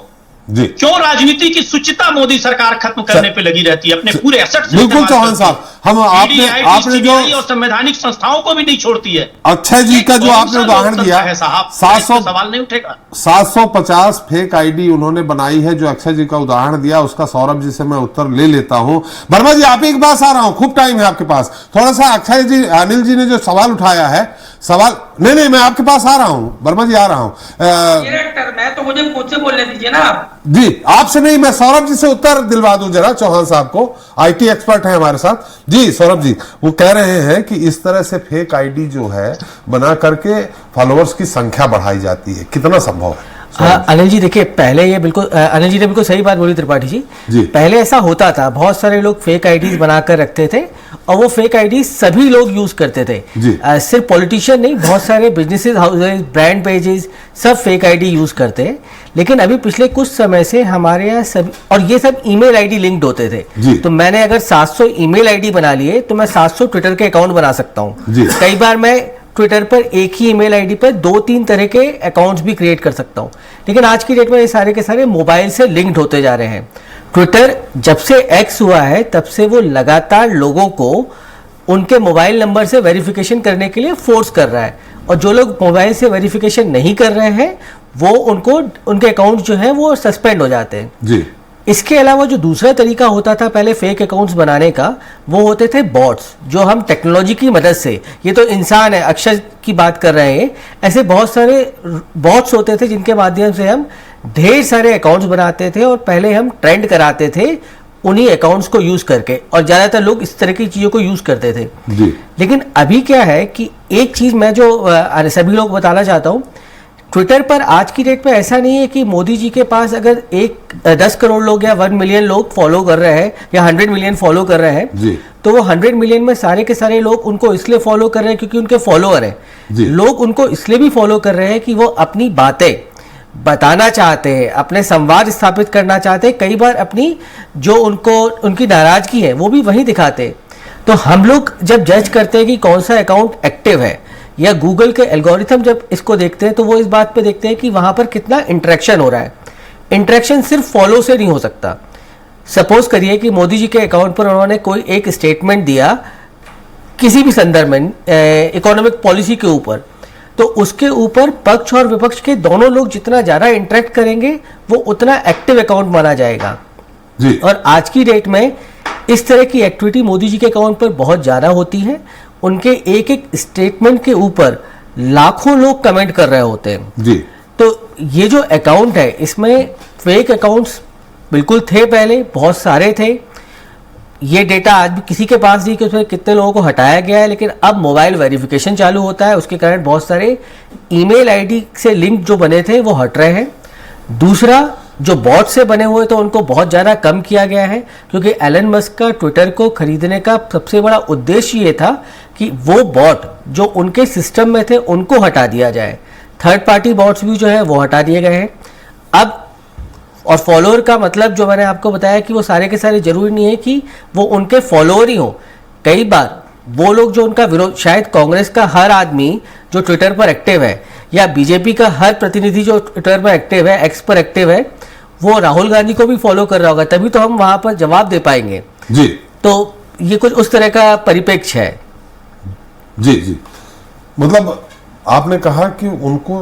राजनीति की शुचिता मोदी सरकार खत्म करने पे लगी रहती है, अपने पूरे एसेट्स। बिल्कुल चौहान साहब, हम आपने जो और संवैधानिक संस्थाओं को भी नहीं छोड़ती है। अक्षय जी का जो आपने उदाहरण दिया, 700 सवाल नहीं उठेगा। 750 फेक आईडी उन्होंने बनाई है, जो अक्षय जी का उदाहरण दिया, उसका सौरभ जी से मैं उत्तर ले लेता हूं। वर्मा जी, आप एक बात आ रहा हूं, खूब टाइम है आपके पास, थोड़ा सा अक्षय जी, अनिल जी ने जो सवाल उठाया है, सवाल नहीं, मैं आपके पास आ रहा हूं, वर्मा जी आ रहा हूं। मैं तो मुझे खुद से बोलने दीजिए ना आप। जी, आपसे नहीं, मैं सौरभ जी से उत्तर दिलवा दूं जरा, चौहान साहब को, आईटी एक्सपर्ट है हमारे साथ। जी सौरभ जी, वो कह रहे हैं कि इस तरह से फेक आईडी जो है बना करके फॉलोअर्स की संख्या बढ़ाई जाती है, कितना संभव है? हाँ अनिल जी, देखिए पहले ये बिल्कुल अनिल जी ने बिल्कुल सही बात बोली त्रिपाठी जी। पहले ऐसा होता था, बहुत सारे लोग फेक आईडीज बनाकर रखते थे और वो फेक आईडीज सभी लोग यूज करते थे। सिर्फ पॉलिटिशियन नहीं, बहुत सारे बिजनेसेस, हाउसेज, ब्रांड पेजेस सब फेक आईडी यूज करते हैं। लेकिन अभी पिछले कुछ समय से हमारे यहाँ सब, और ये सब ईमेल आईडी लिंक्ड होते थे, तो मैंने अगर 700 ईमेल आईडी बना लिए तो मैं 700 ट्विटर के अकाउंट बना सकता हूँ। कई बार मैं ट्विटर पर एक ही ईमेल आईडी पर 2-3 तरह के अकाउंट्स भी क्रिएट कर सकता हूं। लेकिन आज की डेट में ये सारे के सारे मोबाइल से लिंक्ड होते जा रहे हैं। ट्विटर जब से एक्स हुआ है तब से वो लगातार लोगों को उनके मोबाइल नंबर से वेरिफिकेशन करने के लिए फोर्स कर रहा है, और जो लोग मोबाइल से वेरिफिकेशन नहीं कर रहे हैं वो उनके अकाउंट जो है वो सस्पेंड हो जाते हैं। जी। इसके अलावा जो दूसरा तरीका होता था पहले फेक अकाउंट्स बनाने का, वो होते थे बॉट्स, जो हम टेक्नोलॉजी की मदद से, ये तो इंसान है, अक्षय की बात कर रहे हैं, ऐसे बहुत सारे बॉट्स होते थे जिनके माध्यम से हम ढेर सारे अकाउंट्स बनाते थे और पहले हम ट्रेंड कराते थे उन्हीं अकाउंट्स को यूज करके, और ज्यादातर लोग इस तरह की चीजों को यूज करते थे। जी। लेकिन अभी क्या है कि एक चीज मैं जो सभी लोग बताना चाहता हूं, ट्विटर पर आज की डेट पे ऐसा नहीं है कि मोदी जी के पास अगर 10 करोड़ लोग या 1 मिलियन लोग फॉलो कर रहे हैं या 100 मिलियन फॉलो कर रहे हैं, तो वो 100 मिलियन में सारे के सारे लोग उनको इसलिए फॉलो कर रहे हैं क्योंकि उनके फॉलोअर हैं। लोग उनको इसलिए भी फॉलो कर रहे हैं कि वो अपनी बातें बताना चाहते हैं, अपने संवाद स्थापित करना चाहते हैं, कई बार अपनी जो उनकी नाराजगी है वो भी वहीं दिखाते हैं। तो हम लोग जब जज करते हैं कि कौन सा अकाउंट एक्टिव है, या गूगल के एल्गोरिथम जब इसको देखते हैं, तो वो इस बात पे देखते हैं कि वहां पर कितना इंटरेक्शन हो रहा है। इंटरेक्शन सिर्फ फॉलो से नहीं हो सकता। सपोज करिए कि मोदी जी के अकाउंट पर उन्होंने कोई एक स्टेटमेंट दिया किसी भी संदर्भ में, इकोनॉमिक पॉलिसी के ऊपर, तो उसके ऊपर पक्ष और विपक्ष के दोनों लोग जितना ज्यादा इंटरेक्ट करेंगे वो उतना एक्टिव अकाउंट माना जाएगा। जी। और आज की डेट में इस तरह की एक्टिविटी मोदी जी के अकाउंट पर बहुत ज्यादा होती है। उनके एक एक स्टेटमेंट के ऊपर लाखों लोग कमेंट कर रहे होते हैं। जी। तो ये जो अकाउंट है, इसमें फेक अकाउंट्स बिल्कुल थे, पहले बहुत सारे थे। ये डेटा आज भी किसी के पास नहीं कि उसमें कितने लोगों को हटाया गया है, लेकिन अब मोबाइल वेरिफिकेशन चालू होता है, उसके कारण बहुत सारे ईमेल आईडी से लिंक जो बने थे वो हट रहे हैं। दूसरा, जो बॉट से बने हुए तो उनको बहुत ज़्यादा कम किया गया है, क्योंकि एलन मस्क का ट्विटर को खरीदने का सबसे बड़ा उद्देश्य ये था कि वो बॉट जो उनके सिस्टम में थे उनको हटा दिया जाए। थर्ड पार्टी बॉट्स भी जो है वो हटा दिए गए हैं अब। और फॉलोअर का मतलब जो मैंने आपको बताया कि वो सारे के सारे जरूरी नहीं है कि वो उनके फॉलोअर ही हो। कई बार वो लोग जो उनका विरोध, शायद कांग्रेस का हर आदमी जो ट्विटर पर एक्टिव है या बीजेपी का हर प्रतिनिधि जो ट्विटर पर एक्टिव है, एक्स पर एक्टिव है, वो राहुल गांधी को भी फॉलो कर रहा होगा, तभी तो हम वहां पर जवाब दे पाएंगे जी। तो ये कुछ उस तरह का परिप्रेक्ष्य है। जी जी, मतलब आपने कहा कि उनको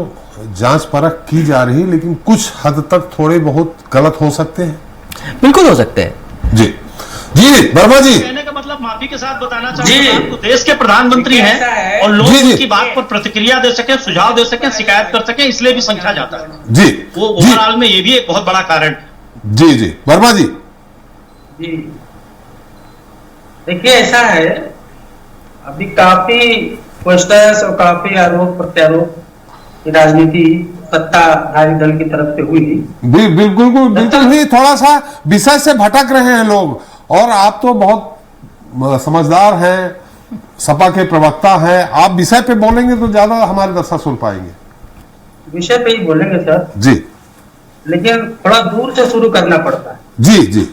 जांच परख की जा रही है, लेकिन कुछ हद तक थोड़े बहुत गलत हो सकते हैं। बिल्कुल हो सकते हैं। जी जी, वर्मा जी, कहने का मतलब माफी के साथ बताना चाहूंगा, आप तो देश के प्रधानमंत्री हैं और लोग जी, जी। उनकी बात पर प्रतिक्रिया दे सके, सुझाव दे सके, शिकायत कर सके, इसलिए भी संख्या जाता है जी वो जी ओवरऑल में ये भी एक बहुत बड़ा कारण है। जी जी, वर्मा जी। जी देखिए, ऐसा है, अभी काफी क्वेश्चंस और काफी आरोप प्रत्यारोप की राजनीति सत्ताधारी दल की तरफ से हुई। बिल्कुल बिल्कुल ही थोड़ा सा विषय से भटक रहे हैं लोग, और आप तो बहुत समझदार हैं, सपा के प्रवक्ता हैं, आप विषय पे बोलेंगे तो ज्यादा हमारे दर्शक सुन पाएंगे। विषय पे ही बोलेंगे सर जी, लेकिन थोड़ा दूर से शुरू करना पड़ता है। जी जी,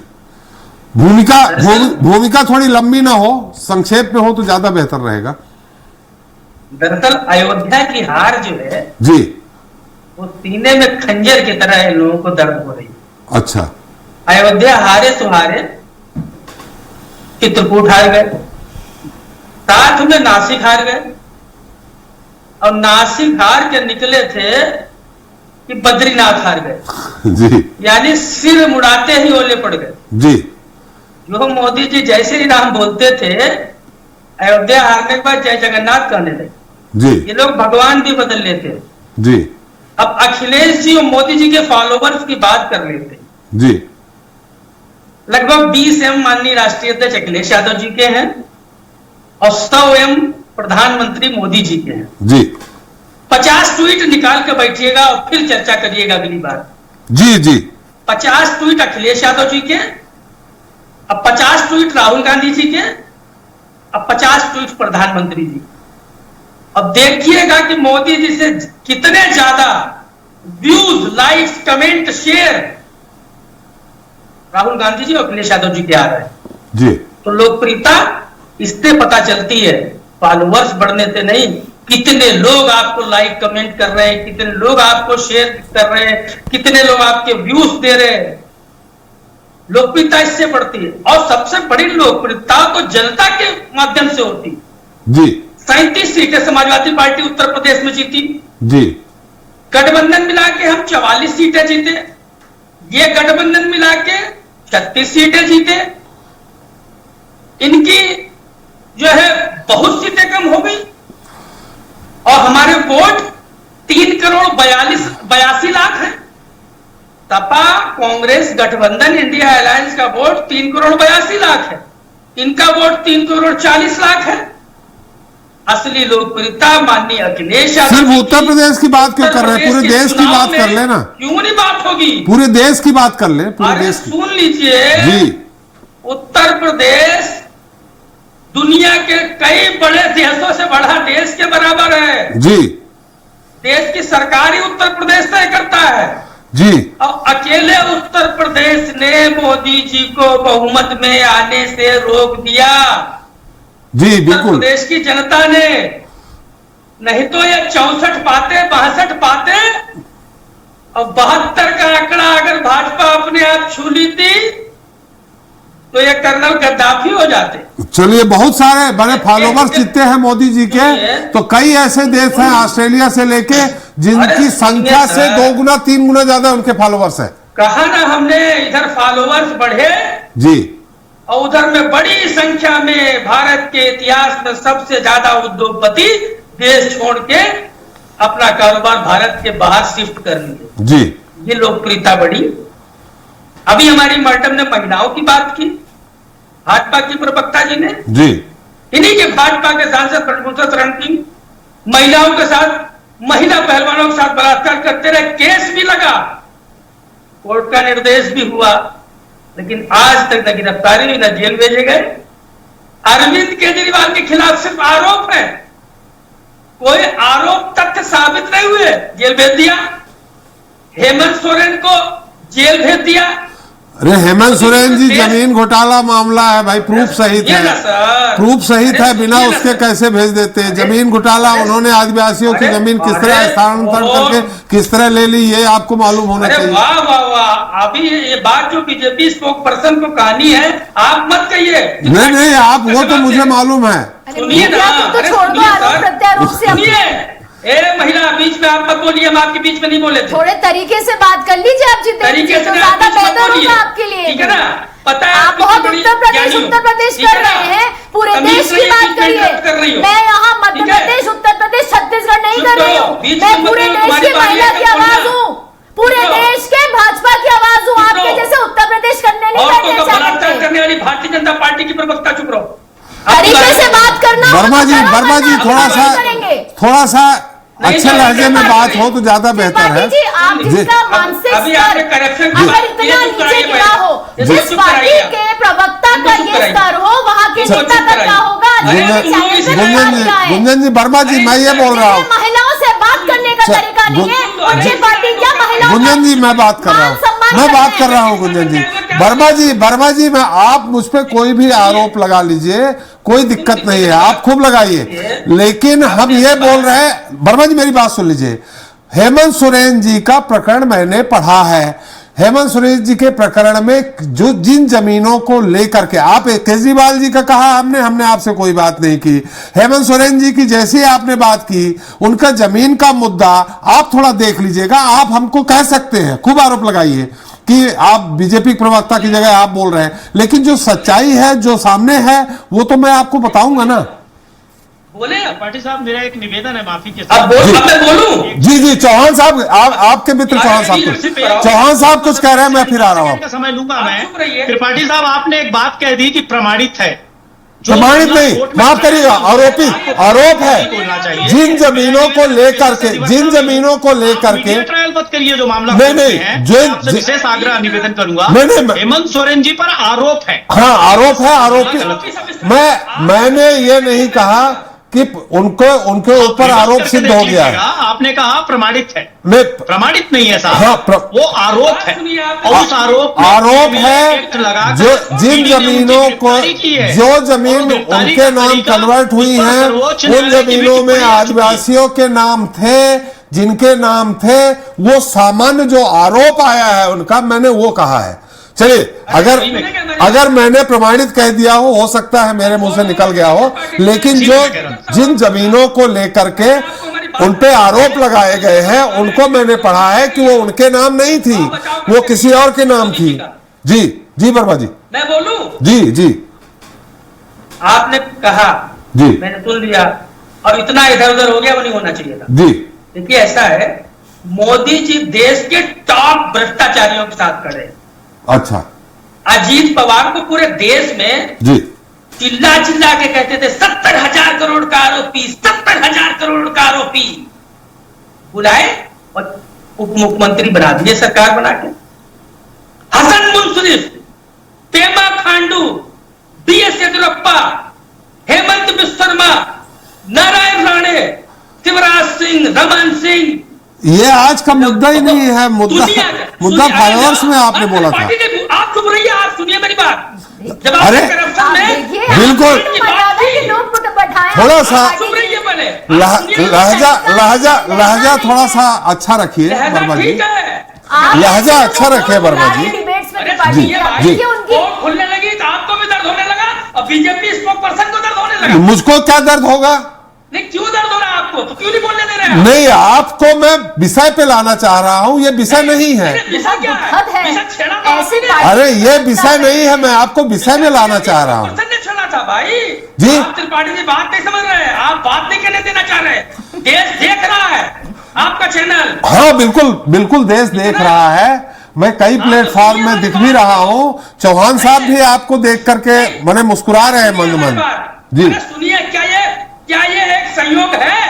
भूमिका थोड़ी लंबी ना हो, संक्षेप में हो तो ज्यादा बेहतर रहेगा। दरअसल अयोध्या की हार जो है जी, वो सीने में खंजर की तरह इन लोगों को दर्द हो रही है। अच्छा, अयोध्या हारे सुहारे चित्रकूट हार गए, साथ में नासिक हार गए, और नासिक हार के निकले थे कि बद्रीनाथ हार गए। जी यानी सिर मुड़ाते ही ओले पड़ गए। जी, जो मोदी जी जैसे ही नाम बोलते थे, अयोध्या हारने के बाद जय जगन्नाथ कहने लगे। जी ये लोग भगवान भी बदल लेते। जी अब अखिलेश जी और मोदी जी के फॉलोवर्स की बात कर लेते। जी, लगभग 20 एम माननीय राष्ट्रीय अध्यक्ष अखिलेश यादव जी के हैं और 100 एम प्रधानमंत्री मोदी जी के हैं। जी 50 ट्वीट निकाल के बैठिएगा और फिर चर्चा करिएगा अगली बार। जी जी 50 ट्वीट अखिलेश यादव जी के, अब 50 ट्वीट राहुल गांधी जी के, अब 50 ट्वीट प्रधानमंत्री जी। अब देखिएगा कि मोदी जी से कितने ज्यादा views, likes, comment, share Rahul Gandhi ji और अखिलेश यादव जी के आ रहे हैं। जी, तो लोकप्रियता इससे पता चलती है, फॉलोअर्स बढ़ने से नहीं, कितने लोग आपको लाइक कमेंट कर रहे हैं, कितने लोग आपको शेयर कर रहे हैं, कितने लोग आपके व्यूज दे रहे हैं। लोकप्रियता इससे बढ़ती है, और सबसे बड़ी लोकप्रियता तो जनता के माध्यम से होती है। जी 37 सीटें समाजवादी पार्टी उत्तर प्रदेश में जीती। जी, गठबंधन मिला के हम 44 सीटें जीते, ये गठबंधन मिला के 36 सीटें जीते। इनकी जो है बहुत सीटें कम हो गई, और हमारे वोट 3 करोड़ 82 लाख है। सपा, कांग्रेस, गठबंधन, इंडिया अलायंस का वोट 3 करोड़ 82 लाख है, इनका वोट 3 करोड़ 40 लाख है। असली लोकप्रियता माननीय अखिलेश यादव। सिर्फ उत्तर प्रदेश की बात क्यों कर रहे हैं, पूरे देश की बात कर लेना। क्यों नहीं बात होगी, पूरे देश की बात कर ले, पूरे अरे देश की। सुन लीजिए जी, उत्तर प्रदेश दुनिया के कई बड़े देशों से बड़ा देश के बराबर है। जी देश की सरकार ही उत्तर प्रदेश तय करता है, जी, और अकेले उत्तर प्रदेश ने मोदी जी को बहुमत में आने से रोक दिया। जी उत्तर बिल्कुल। प्रदेश की जनता ने, नहीं तो ये 64 पाते, 62 पाते और 72 का आंकड़ा अगर भाजपा अपने आप छू लेती तो ये कर्नल गद्दाफी हो जाते। चलिए, बहुत सारे बड़े फॉलोवर्स जितने हैं मोदी जी के, तो कई ऐसे देश हैं ऑस्ट्रेलिया से लेके जिनकी संख्या से 2 गुना 3 गुना ज्यादा उनके फॉलोवर्स हैं। कहा ना हमने, इधर फॉलोवर्स बढ़े जी, और उधर में बड़ी संख्या में भारत के इतिहास में सबसे ज्यादा उद्योगपति देश छोड़ के अपना कारोबार भारत के बाहर शिफ्ट कर लिए। जी, ये लोकप्रियता बढ़ी। अभी हमारी मैडम ने महिलाओं की बात की, भाजपा की प्रवक्ता जी ने। जी, इन्हीं के भाजपा के सांसद प्रभुता शरण सिंह महिलाओं के साथ, महिला पहलवानों के साथ बलात्कार करते रहे, केस भी लगा, कोर्ट का निर्देश भी हुआ, लेकिन आज तक न गिरफ्तारी हुई, न जेल भेजे गए। अरविंद केजरीवाल के खिलाफ सिर्फ आरोप है, कोई आरोप तथ्य साबित नहीं हुए, जेल भेज दिया। हेमंत सोरेन को जेल भेज दिया। अरे हेमंत सोरेन जी, जमीन घोटाला मामला है भाई, प्रूफ सहित है, प्रूफ सहित है, बिना उसके कैसे भेज देते हैं? जमीन घोटाला, उन्होंने आदिवासियों की जमीन किस तरह स्थानांतरण करके किस तरह ले ली, ये आपको मालूम होना चाहिए। वाह वाह वाह, अभी ये बात जो बीजेपी स्पोक पर्सन को कहानी है, आप मत कहिए। नहीं, आप वो तो मुझे मालूम है। सुनिए ना, तो छोड़ दो आरोप प्रत्यारोप से। सुनिए, ए महिला बीच में आप मत बोलिए, हम आपके बीच में नहीं बोले थे। थोड़े तरीके से बात कर लीजिए, आप जितने तरीके से तो ज्यादा बेहतर होगा आपके लिए। ठीक है ना, पता है आप बहुत उत्तर प्रदेश कर रहे हैं, पूरे देश की बात करिए। मैं यहाँ मध्य प्रदेश, उत्तर प्रदेश, छत्तीसगढ़ नहीं कर रही हूँ, मैं पूरे देश की महिला की आवाज हूँ, पूरे देश के भाजपा की आवाज हूँ, आपके जैसे उत्तर प्रदेश करने नहीं करने वाली भारतीय जनता पार्टी की प्रवक्ता, चुप रहो। तरीके से बात करना। वर्मा जी थोड़ा सा अच्छे लहजे में बात हो तो ज्यादा बेहतर है। आप जिसका मानसिक स्तर अगर इतना नीचे गिरा हो, जिस पार्टी के प्रवक्ता का ये स्तर हो, वहाँ के नेता का क्या होगा? गुंजन जी, वर्मा जी, मैं ये बोल रहा हूँ, महिलाओं से बात करने का तरीका नहीं है, और ये पार्टी क्या महिलाओं? गुंजन जी, मैं बात कर रहा हूँ गुंजन जी। वर्मा जी, मैं आप मुझ पे कोई भी आरोप लगा लीजिए, कोई दिक्कत नहीं है, आप खूब लगाइए, लेकिन हम ये बोल रहे हैं, वर्मा जी मेरी बात सुन लीजिए। हेमंत सोरेन जी का प्रकरण मैंने पढ़ा है। हेमंत सोरेन जी के प्रकरण में जो जिन जमीनों को लेकर के, आप केजरीवाल जी का कहा हमने आपसे कोई बात नहीं की। हेमंत सोरेन जी की जैसे आपने बात की, उनका जमीन का मुद्दा आप थोड़ा देख लीजिएगा। आप हमको कह सकते हैं, खूब आरोप लगाइए कि आप बीजेपी प्रवक्ता की जगह आप बोल रहे हैं, लेकिन जो सच्चाई है, जो सामने है, वो तो मैं आपको बताऊंगा ना। बोले पाटिल साहब, मेरा एक निवेदन है माफी के साथ। मैं बोलूं? जी, चौहान साहब, आपके मित्र चौहान साहब कुछ कह रहे हैं, मैं फिर आ रहा हूँ। समय लूंगा मैं। त्रिपाठी साहब, आपने एक बात कह दी कि प्रमाणित है, प्रमाणित नहीं, माफ करिएगा, आरोप है। जिन जमीनों को लेकर के ट्रायल मत करिए जो मामला नहीं, जो विशेष आग्रह निवेदन करूंगा, हेमंत सोरेन जी पर आरोप है। हाँ, आरोप है, आरोपी मैंने ये नहीं कहा कि उनके ऊपर आरोप सिद्ध हो गया है। आपने कहा प्रमाणित है, प्रमाणित नहीं है साहब। हाँ, वो आरोप है, और उस आरोप है जो जिन जमीनों को, जो जमीन उनके नाम कन्वर्ट हुई है, उन जमीनों में आदिवासियों के नाम थे, जिनके नाम थे, वो सामान्य जो आरोप आया है उनका, मैंने वो कहा है। चलिए, अगर मैंने प्रमाणित कह दिया हो सकता है मेरे मुंह से निकल गया हो, लेकिन जिन जमीनों को लेकर के उन पे आरोप लगाए गए हैं, उनको मैंने पढ़ा है कि वो उनके नाम नहीं थी, वो किसी और के नाम थी। जी वर्मा जी, मैं बोलूं? जी आपने कहा, जी मैंने सुन लिया, और इतना इधर उधर हो गया, वो नहीं होना चाहिए था। जी, देखिए ऐसा है, मोदी जी देश के टॉप भ्रष्टाचारियों के साथ खड़े। अच्छा, अजीत पवार को पूरे देश में जी चिल्ला के कहते थे 70,000 करोड़ का आरोपी, 70,000 करोड़ का आरोपी, बुलाए और उप मुख्यमंत्री बना दिए, सरकार बना के। हसन मुंसरिफ, पेमा खांडू, बीएस येदियुरप्पा, हेमंत बिस्वा, नारायण राणे, शिवराज सिंह, रमन सिंह, ये आज का मुद्दा ही नहीं है, मुद्दा फाइवर्स में आपने बोला था। आप चुप रहिए, आप सुनिए मेरी बात। जब अरे बिल्कुल, थोड़ा सा लहजा थोड़ा सा अच्छा रखिए वर्मा जी, लहजा अच्छा रखिए वर्मा जी। जी, खुलने लगी तो आपको भी दर्द होने लगा, और बीजेपी स्पोक पर्सन को दर्द होने लगा। मुझको क्या दर्द होगा? नहीं, क्यों दर्द हो रहा है आपको? तो क्यों नहीं बोलने दे रहे हैं? नहीं, आपको मैं विषय पे लाना चाह रहा हूँ, ये विषय नहीं है। विषय क्या है? अरे ये विषय नहीं है, मैं आपको विषय में लाना चाह रहा हूँ। छेड़ा था भाई जी, आप त्रिपाठी जी बात नहीं समझ रहे हैं, आप बात नहीं करने देना चाह रहे। देश देख रहा है आपका चैनल। हाँ बिल्कुल देश देख रहा है, मैं कई प्लेटफॉर्म में दिख भी रहा हूँ। चौहान साहब भी आपको देख करके मैंने मुस्कुरा रहे हैं मंद मंद। जी सुनिए, क्या ये एक संयोग है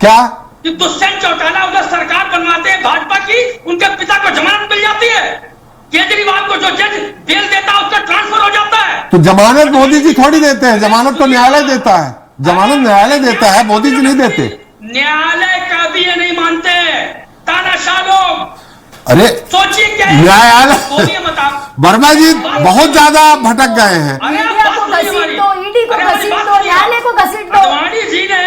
क्या कि दुष्यंत चौटाला उधर सरकार बनवाते हैं भाजपा की, उनके पिता को जमानत मिल जाती है, केजरीवाल को जो जज बेल देता है उसका ट्रांसफर हो जाता है। तो जमानत मोदी जी थोड़ी देते हैं, जमानत तो न्यायालय देता है, जमानत न्यायालय देता है, मोदी जी नहीं देते। न्यायालय का भी ये नहीं मानते, तानाशाह लोग। अरे सोचिए क्या न्यायालय, वर्मा जी बहुत ज्यादा आप भटक गए हैं। मीडिया को घसीट दो, ईडी को घसीट दो, न्यायालय को घसीट दो। आडवाणी जी ने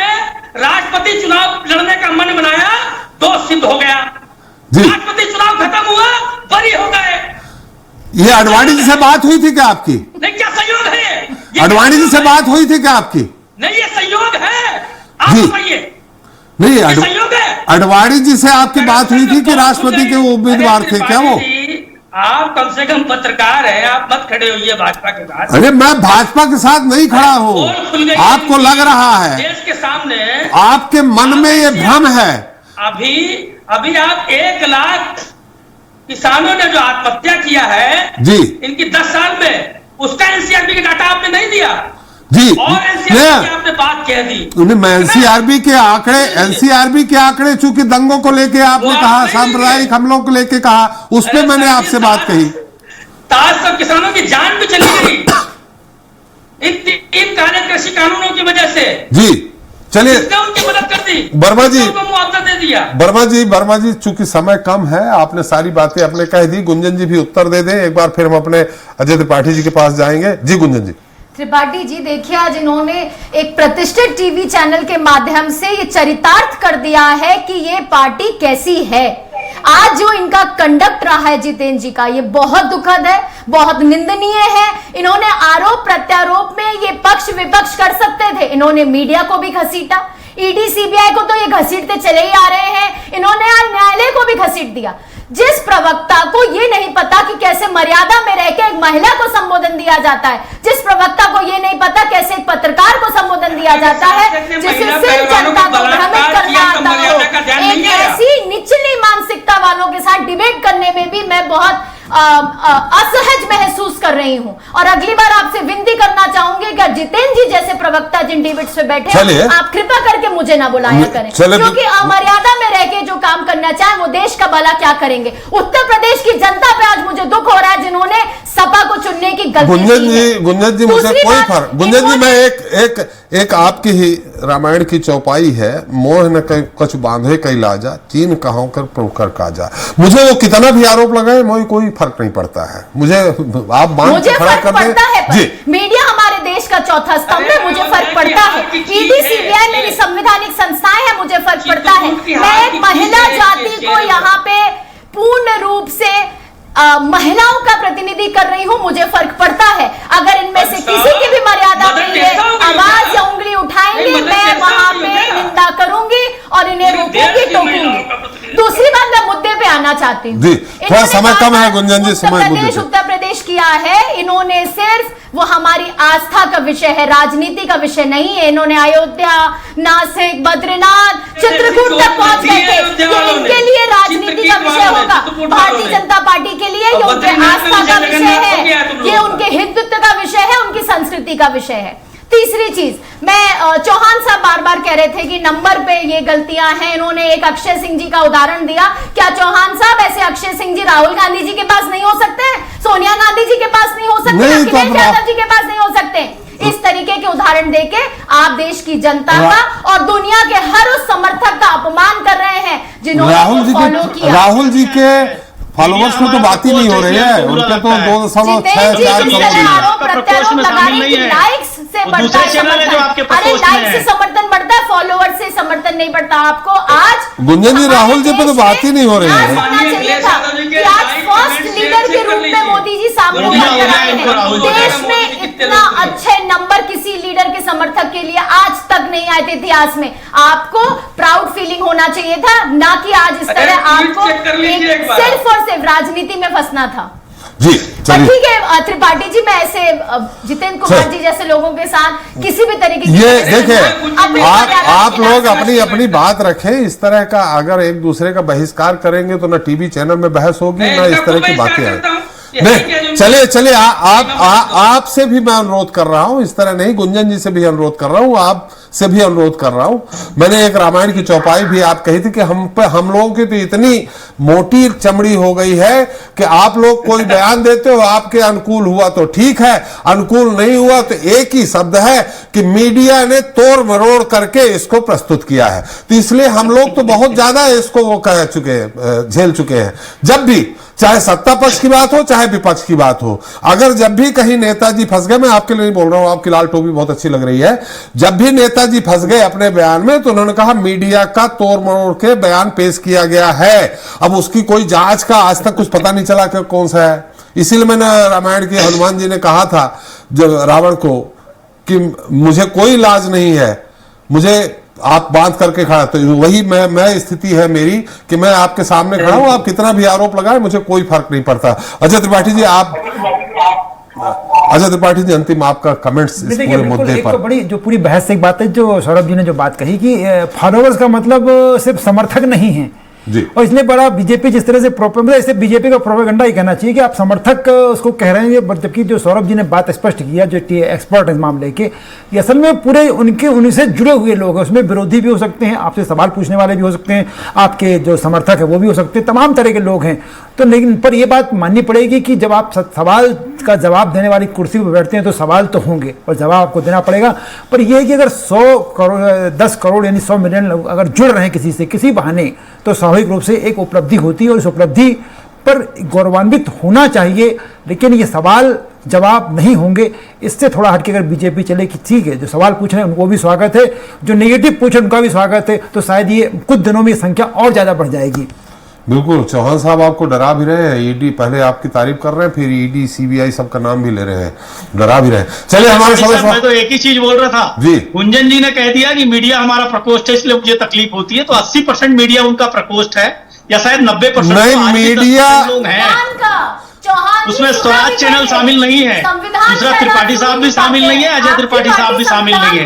राष्ट्रपति चुनाव लड़ने का मन बनाया, दोष सिद्ध हो गया। राष्ट्रपति चुनाव खत्म हुआ, बरी हो गए। ये आडवाणी जी से बात हुई थी क्या आपकी? नहीं, क्या संयोग है? आडवाणी जी से बात हुई थी क्या आपकी? नहीं, ये संयोग है। आप बताइए। नहीं, संयोग है। आडवाणी जी से आपकी बात हुई थी कि राष्ट्रपति के उम्मीदवार थे क्या वो? आप कम से कम पत्रकार हैं, आप मत खड़े होइए भाजपा के साथ। अरे मैं भाजपा के साथ नहीं खड़ा हूँ, आपको लग रहा है देश के सामने, आपके मन में ये भ्रम है। अभी आप 1 लाख किसानों ने जो आत्महत्या किया है जी, इनकी 10 साल में, उसका एनसीआरबी का डाटा आपने नहीं दिया जी, और एनसीआरबी की आपने बात कह दी। मैं एनसीआरबी के आंकड़े चूंकि दंगों को लेके आपने कहा, सांप्रदायिक हमलों को लेके कहा, उस पर मैंने आपसे बात कही। आज सब किसानों की जान भी चली गई इन काले कृषि कानूनों की वजह से। जी चलिए, उनकी मदद कर दी, वर्मा जी को मुआवजा दे दिया। वर्मा जी चूंकि समय कम है, आपने सारी बातें अपने कह दी। गुंजन जी भी उत्तर दे दें एक बार, फिर हम अपने अजय त्रिपाठी जी के पास जाएंगे। जी गुंजन जी। त्रिपाठी जी, देखिए आज इन्होंने एक प्रतिष्ठित टीवी चैनल के माध्यम से ये चरितार्थ कर दिया है कि ये पार्टी कैसी है। आज जो इनका कंडक्ट रहा है जितेंद्र जी का, ये बहुत दुखद है, बहुत निंदनीय है। इन्होंने आरोप प्रत्यारोप में ये पक्ष विपक्ष कर सकते थे, इन्होंने मीडिया को भी घसीटा, ईडी सीबीआई को तो ये घसीटते चले ही आ रहे हैं, इन्होंने आज न्यायालय को भी घसीट दिया। जिस प्रवक्ता को ये नहीं पता कि कैसे मर्यादा में रह के एक महिला को संबोधन दिया जाता है, जिस प्रवक्ता को ये नहीं पता कैसे एक पत्रकार को संबोधन दिया जाता है, जिसे सिर्फ जनता को भ्रमित करना आता हो, एक ऐसी निचली मानसिकता वालों के साथ डिबेट करने में भी मैं बहुत असहज महसूस कर रही हूं। और अगली बार आपसे विनती करना चाहूंगी कि जितेंद्र जी जैसे प्रवक्ता जिन डिबेट्स पे बैठे हैं, आप कृपा करके मुझे ना बुलाया करें, क्योंकि अमर्यादा में रह के जो काम करना चाहे वो देश का भला क्या करेंगे। उत्तर प्रदेश की जनता पे आज मुझे दुख हो रहा है, जिन्होंने सपा को चुनने की गलती की है। गुंजन जी मुझे कोई फर्क, गुंजन जी मैं एक आपकी ही रामायण की चौपाई है, मोह न कछ बांधे कई लाजा, चीन कहां कर प्रभुकर काजा। मुझे वो कितना भी आरोप लगाए, मुझे कोई फर्क नहीं पड़ता है। मुझे आप मान के खड़ा कर दें जी। मीडिया हमारे देश का चौथा स्तंभ है, मुझे फर्क पड़ता है। ईडी सीबीआई मेरी संवैधानिक संस्थाएं हैं, मुझे फर्क पड़ता है। मैं एक महिला जाति को यहाँ पे पूर्ण रूप से महिलाओं का प्रतिनिधि कर रही हूं, मुझे फर्क पड़ता है। अगर इनमें से किसी की भी मर्यादा पे ये आवाज या उंगली उठाएंगे, मैं वहां पे निंदा करूंगी और इन्हें रोकूंगी, टोकूंगी। दूसरी बात, मैं मुद्दे पे आना चाहती हूँ। थोड़ा समय कम है गुंजन जी, उत्तर प्रदेश किया है इन्होंने, सिर्फ वो हमारी आस्था का विषय है, राजनीति का विषय नहीं है। इन्होंने अयोध्या, नासिक, बद्रीनाथ, चित्रकूट तक पहुंच गए थे। ये इनके लिए राजनीति का विषय होगा, भारतीय जनता पार्टी के लिए ये उनके आस्था का विषय है, ये उनके हिंदुत्व का विषय है, उनकी संस्कृति का विषय है। तीसरी चीज, मैं चौहान साहब बार बार कह रहे थे कि नंबर पे ये गलतियां हैं, इन्होंने एक अक्षय सिंह जी का उदाहरण दिया। क्या चौहान साहब ऐसे अक्षय सिंह जी राहुल गांधी जी के पास नहीं हो सकते, सोनिया गांधी जी के पास नहीं हो सकते, अखिलेश यादव जी के पास नहीं हो सकते? इस तरीके के उदाहरण देके आप देश की जनता का और दुनिया के हर उस समर्थक का अपमान कर रहे हैं जिन्होंने फॉलो किया। राहुल जी के फॉलोवर्स में तो बात ही नहीं हो रही है, उनके तो 2.64 लाइक्स से बढ़ता है समर्थन। अरे लाइक से समर्थन बढ़ता है, फॉलोवर से समर्थन नहीं बढ़ता। आपको आज गुंजन जी राहुल जी पे तो बात ही नहीं हो रही है। आज फर्स्ट लीडर के रूप में मोदी जी सामने उभर कर आए हैं। देश में इतना अच्छे नंबर किसी लीडर के समर्थक के लिए आज तक नहीं आए थे इतिहास में। आपको प्राउड फीलिंग होना चाहिए था, ना कि आज इस तरह आपको सिर्फ और सिर्फ राजनीति में फंसना था। जी ठीक है त्रिपाठी जी, मैं ऐसे जितेंद्र कुमार जी जैसे लोगों के साथ किसी भी तरीके की, ये देखिए आप लोग अपनी बात रखें। इस तरह का अगर एक दूसरे का बहिष्कार करेंगे तो ना टीवी चैनल में बहस होगी, ना इस तरह की बातें आएंगी। नहीं चलिए आपसे भी मैं अनुरोध कर रहा हूं, इस तरह नहीं, गुंजन जी से भी अनुरोध कर रहा हूं, आप से भी अनुरोध कर रहा हूं। मैंने एक रामायण की चौपाई भी आप कही थी कि हम लोगों की तो इतनी मोटी चमड़ी हो गई है कि आप लोग कोई बयान देते हो, आपके अनुकूल हुआ तो ठीक है, अनुकूल नहीं हुआ तो एक ही शब्द है कि मीडिया ने तोड़ मरोड़ करके इसको प्रस्तुत किया है। तो इसलिए हम लोग तो बहुत ज्यादा इसको वो कह चुके हैं, झेल चुके हैं। जब भी चाहे सत्ता पक्ष की बात हो चाहे विपक्ष की बात हो। अगर जब भी कहीं नेताजी फंस गए, मैं आपके लिए नहीं बोल रहा हूं, आपकी लाल टोपी बहुत अच्छी लग रही है, जब भी नेताजी फंस गए अपने बयान में तो उन्होंने कहा मीडिया का तोड़ मरोड़ के बयान पेश किया गया है। अब उसकी कोई जांच का आज तक कुछ पता नहीं चला कि कौन सा है। इसीलिए मैंने रामायण के हनुमान जी ने कहा था जब रावण को कि मुझे कोई लाज नहीं है, मुझे आप बांध करके खड़ा, तो वही मैं स्थिति है मेरी कि मैं आपके सामने खड़ा हूं, आप कितना भी आरोप लगाए मुझे कोई फर्क नहीं पड़ता। अजय त्रिपाठी जी अंतिम आपका कमेंट्स इस पूरे मुद्दे पर। बड़ी जो पूरी बहस से एक बात है जो सौरभ जी ने जो बात कही कि फॉलोअर्स का मतलब सिर्फ समर्थक नहीं है जी। और इसलिए बड़ा बीजेपी जिस तरह से इसे बीजेपी का प्रोपेगेंडा ही कहना चाहिए कि आप समर्थक उसको कह रहे हैं, जबकि जो सौरभ जी ने बात स्पष्ट किया जो एक्सपर्ट इस मामले के, ये असल में पूरे उनसे जुड़े हुए लोग हैं, उसमें विरोधी भी हो सकते हैं, आपसे सवाल पूछने वाले भी हो सकते हैं, आपके जो समर्थक है वो भी हो सकते हैं, तमाम तरह के लोग हैं। तो लेकिन पर यह बात माननी पड़ेगी कि जब आप सवाल का जवाब देने वाली कुर्सी पर बैठते हैं तो सवाल तो होंगे और जवाब आपको देना पड़ेगा। पर यह है कि अगर 10 करोड़ यानी 100 मिलियन लोग अगर जुड़ रहे हैं किसी से किसी बहाने, तो स्वाभाविक रूप से एक उपलब्धि होती है और इस उपलब्धि पर गौरवान्वित होना चाहिए। लेकिन ये सवाल जवाब नहीं होंगे, इससे थोड़ा हटके अगर बीजेपी चले कि ठीक है जो सवाल पूछ रहे हैं उनको भी स्वागत है, जो नेगेटिव पूछ रहे हैं उनका भी स्वागत है, तो शायद ये कुछ दिनों में संख्या और ज्यादा बढ़ जाएगी। बिल्कुल, चौहान साहब आपको डरा भी रहे हैं, ईडी पहले आपकी तारीफ कर रहे हैं, फिर ईडी सीबीआई सबका नाम भी ले रहे हैं, डरा भी रहे हैं। चलिए हमारे समझ मैं तो एक ही चीज बोल रहा था जी, गुंजन जी ने कह दिया कि मीडिया हमारा प्रकोष्ठ है इसलिए मुझे तकलीफ होती है, तो 80% मीडिया उनका प्रकोष्ठ है या शायद 90%। नहीं, मीडिया लोग हैं उसमें स्वराज चैनल शामिल नहीं है, दूसरा त्रिपाठी साहब भी शामिल नहीं है, अजय त्रिपाठी साहब भी शामिल नहीं है।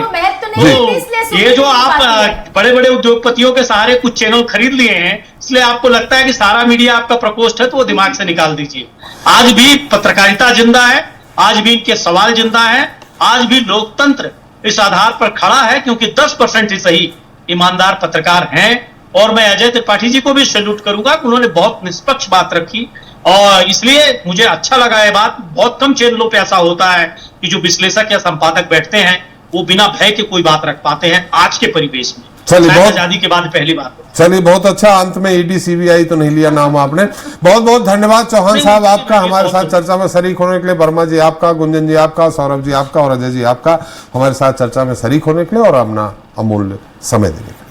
तो ये जो आप बड़े बड़े उद्योगपतियों के सहारे कुछ चैनल खरीद लिए हैं इसलिए आपको लगता है कि सारा मीडिया आपका प्रकोष्ठ है, तो वो दिमाग से निकाल दीजिए। आज भी पत्रकारिता जिंदा है, आज भी इनके सवाल जिंदा है, आज भी लोकतंत्र इस आधार पर खड़ा है क्योंकि 10% ही सही ईमानदार पत्रकार हैं। और मैं अजय त्रिपाठी जी को भी सैल्यूट करूंगा कि उन्होंने बहुत निष्पक्ष बात रखी और इसलिए मुझे अच्छा लगा ये बात। बहुत कम चैनलों पे ऐसा होता है कि जो विश्लेषक या संपादक बैठते हैं वो बिना भय के कोई बात रख पाते हैं आज के परिवेश में। चलिए बहुत आजादी के बाद पहली बात। चलिए बहुत अच्छा, अंत में ईडी सीबीआई तो नहीं लिया नाम आपने। बहुत बहुत धन्यवाद चौहान साहब आपका हमारे साथ चर्चा में शरीक होने के लिए, वर्मा जी आपका, गुंजन जी आपका, सौरभ जी आपका और अजय जी आपका हमारे साथ चर्चा में शरीक होने के लिए और अपना अमूल्य समय देने के लिए।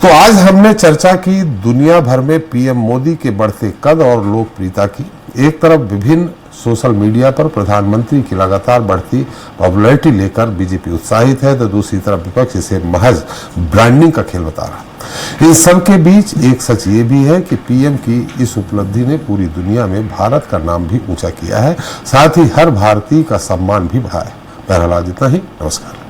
तो आज हमने चर्चा की दुनिया भर में पीएम मोदी के बढ़ते कद और लोकप्रियता की। एक तरफ विभिन्न सोशल मीडिया पर प्रधानमंत्री की लगातार बढ़ती पॉपुलैरिटी लेकर बीजेपी उत्साहित है, तो दूसरी तरफ विपक्ष इसे महज ब्रांडिंग का खेल बता रहा। इन सब के बीच एक सच ये भी है कि पीएम की इस उपलब्धि ने पूरी दुनिया में भारत का नाम भी ऊंचा किया है, साथ ही हर भारतीय का सम्मान भी बढ़ाया है। बहरहाल इतना ही, नमस्कार।